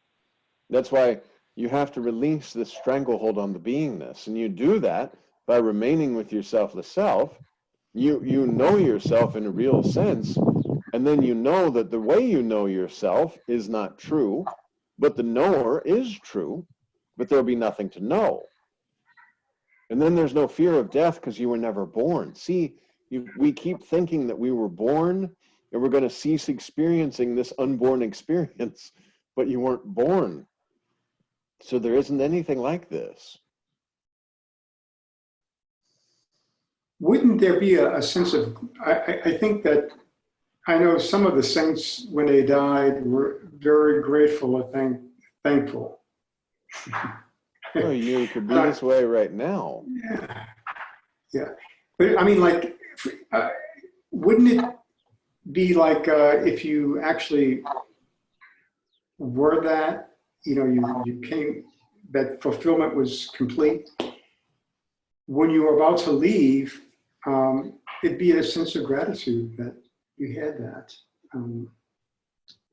[SPEAKER 1] That's why you have to release this stranglehold on the beingness. And you do that by remaining with your selfless self. You know yourself in a real sense. And then you know that the way you know yourself is not true, but the knower is true, but there'll be nothing to know. And then there's no fear of death because you were never born. See, we keep thinking that we were born and we're going to cease experiencing this unborn experience, but you weren't born. So there isn't anything like this.
[SPEAKER 6] Wouldn't there be a sense of, I think that, I know some of the saints, when they died, were very grateful and thankful.
[SPEAKER 1] Well, you could be this way right now.
[SPEAKER 6] Yeah. But I mean, like, wouldn't it be like if you actually were that, you know, you came, that fulfillment was complete, when you were about to leave, it'd be a sense of gratitude that you had that,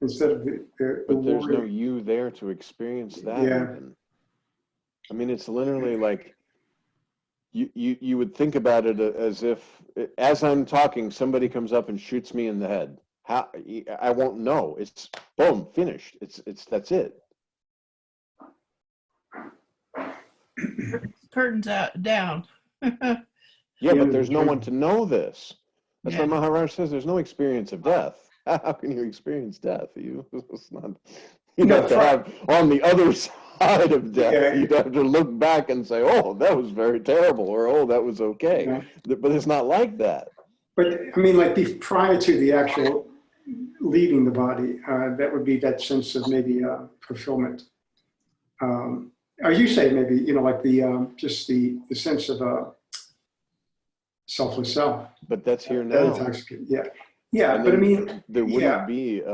[SPEAKER 6] instead of the
[SPEAKER 1] But there's
[SPEAKER 6] worry.
[SPEAKER 1] no you there to experience that even. I mean, it's literally like you would think about it as if, as I'm talking, somebody comes up and shoots me in the head. How I won't know. It's boom, finished. That's it.
[SPEAKER 2] Curtains down.
[SPEAKER 1] Yeah, but there's no one to know this. That's why Maharaj says there's no experience of death. How can you experience death? It's not. You'd have to have on the other side of death. You'd have to look back and say, "Oh, that was very terrible," or "Oh, that was okay." But it's not like that.
[SPEAKER 6] But I mean, like prior to the actual leaving the body, that would be that sense of maybe fulfillment. Or you say maybe, you know, like the just the sense of selfless self.
[SPEAKER 1] But that's here
[SPEAKER 6] That
[SPEAKER 1] now.
[SPEAKER 6] intoxicant. Yeah. Yeah,
[SPEAKER 1] And
[SPEAKER 6] but I
[SPEAKER 1] then
[SPEAKER 6] mean,
[SPEAKER 1] there
[SPEAKER 6] yeah.
[SPEAKER 1] wouldn't be, it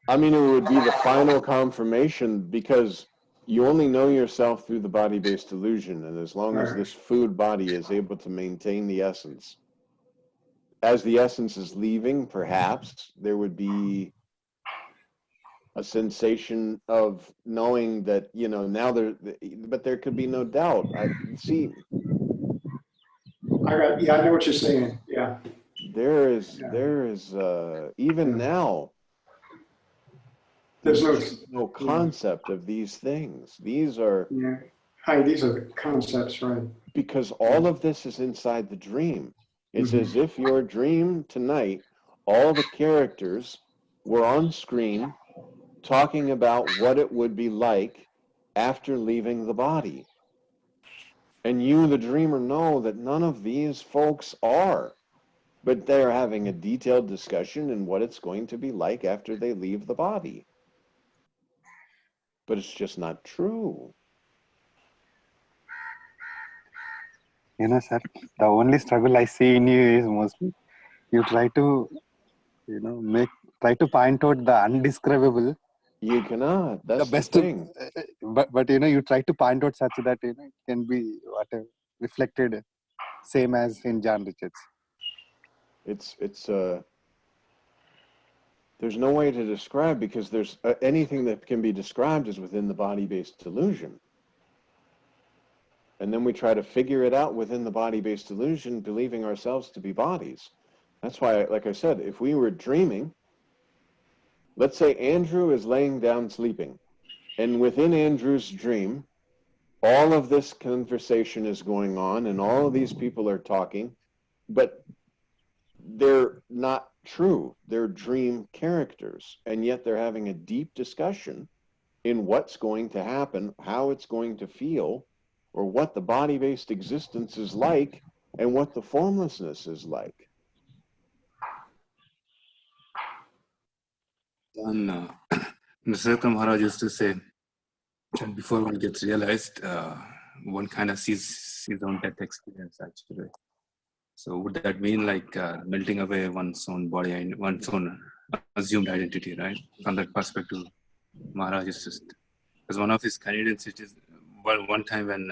[SPEAKER 1] would be the final confirmation, because you only know yourself through the body-based illusion. And as long as
[SPEAKER 6] Right.
[SPEAKER 1] this food body is able to maintain the essence, as the essence is leaving, perhaps there would be a sensation of knowing that, now but there could be no doubt. I
[SPEAKER 6] know what you're saying. Yeah.
[SPEAKER 1] there is even
[SPEAKER 6] Yeah.
[SPEAKER 1] now,
[SPEAKER 6] There's
[SPEAKER 1] there's no concept of these things. These are,
[SPEAKER 6] yeah. Hi, these are the concepts, right?
[SPEAKER 1] because all of this is inside the dream. It's
[SPEAKER 6] Mhm.
[SPEAKER 1] as if your dream tonight, all the characters were on screen talking about what it would be like after leaving the body. And you, the dreamer, know that none of these folks are, but they're having a detailed discussion in what it's going to be like after they leave the body. But it's just not true.
[SPEAKER 3] Sir, the only struggle I see in you is mostly you try to, try to point out the undescribable.
[SPEAKER 1] You cannot. That's
[SPEAKER 3] The best,
[SPEAKER 1] thing.
[SPEAKER 3] but you try to point out such that it can be reflected, same as in John Richards.
[SPEAKER 1] It's there's no way to describe, because there's anything that can be described is within the body-based illusion. And then we try to figure it out within the body-based illusion, believing ourselves to be bodies. That's why, like I said, if we were dreaming, let's say Andrew is laying down sleeping, and within Andrew's dream, all of this conversation is going on, and all of these people are talking, but they're not true. They're dream characters, and yet they're having a deep discussion in what's going to happen, how it's going to feel, or what the body-based existence is like, and what the formlessness is like.
[SPEAKER 9] Then Nashik Maharaj used to say that before one gets realized, one kind of sees his own death experience actually. So would that mean like melting away one's own body and one's own assumed identity, right? From that perspective, Maharaj is just, as one of his candidates, it is one time when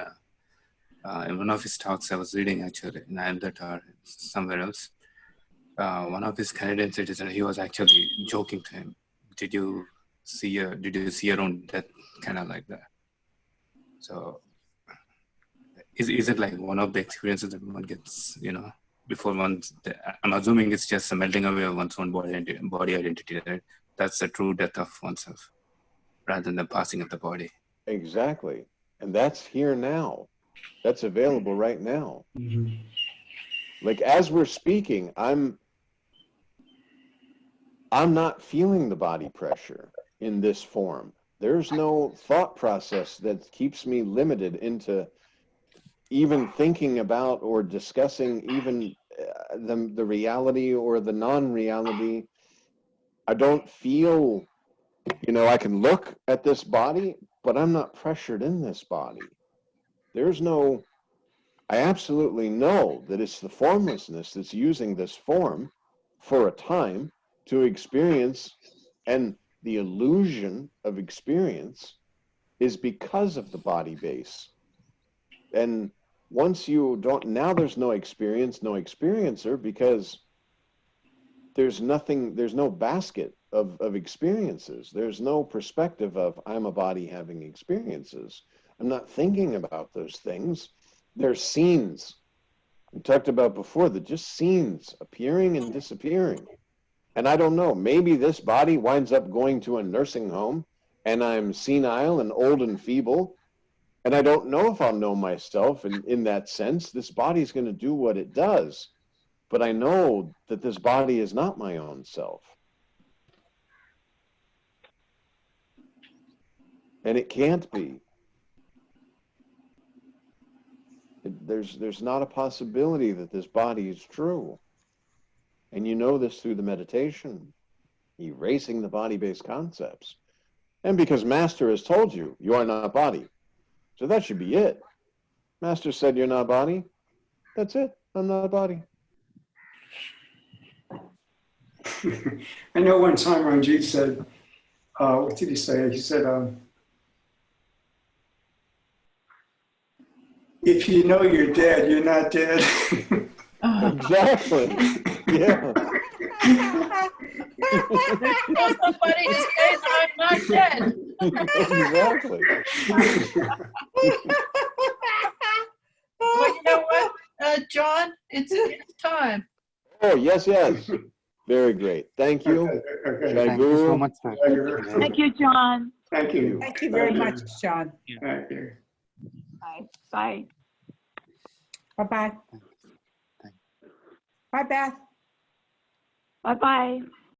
[SPEAKER 9] in one of his talks I was reading actually in Navnath or somewhere else, one of his candidates, it is, he was actually joking to him. Did you see your own death, kind of like that? So is it like one of the experiences that one gets, before one's, I'm assuming it's just a melting away of one's own body identity, right? That's the true death of oneself, rather than the passing of the body.
[SPEAKER 1] Exactly. And that's here now. That's available right now.
[SPEAKER 6] Mm-hmm.
[SPEAKER 1] Like as we're speaking, I'm not feeling the body pressure in this form. There's no thought process that keeps me limited into even thinking about or discussing even the reality or the non-reality. I don't feel, I can look at this body, but I'm not pressured in this body. I absolutely know that it's the formlessness that's using this form for a time to experience, and the illusion of experience is because of the body base. And once you don't, now there's no experience, no experiencer, because there's no basket of experiences. There's no perspective of I'm a body having experiences. I'm not thinking about those things. They're scenes we talked about before, that just scenes appearing and disappearing. And I don't know, maybe this body winds up going to a nursing home and I'm senile and old and feeble, and I don't know if I'll know myself in that sense. This body's going to do what it does, but I know that this body is not my own self. And it can't be. There's not a possibility that this body is true. And you know this through the meditation, erasing the body-based concepts. And because Master has told you, you are not body. So that should be it. Master said you're not a body. That's it. I'm not a body.
[SPEAKER 6] I know one time Ranjit said, what did he say? He said, if you know you're dead, you're not dead.
[SPEAKER 1] Exactly. Yeah.
[SPEAKER 2] Tell somebody to say that I'm not dead.
[SPEAKER 1] Exactly.
[SPEAKER 2] Well, you know what, John? It's time.
[SPEAKER 1] Oh, yes, yes. Very great. Thank you.
[SPEAKER 6] Okay.
[SPEAKER 1] Jai
[SPEAKER 3] Thank you so
[SPEAKER 1] Guru.
[SPEAKER 3] much, sir.
[SPEAKER 7] Thank you, John.
[SPEAKER 6] Thank you.
[SPEAKER 5] Thank you very much, John.
[SPEAKER 6] Thank you.
[SPEAKER 7] Bye. Bye.
[SPEAKER 5] Bye-bye.
[SPEAKER 3] Thank you.
[SPEAKER 5] Bye, Beth.
[SPEAKER 7] Bye-bye.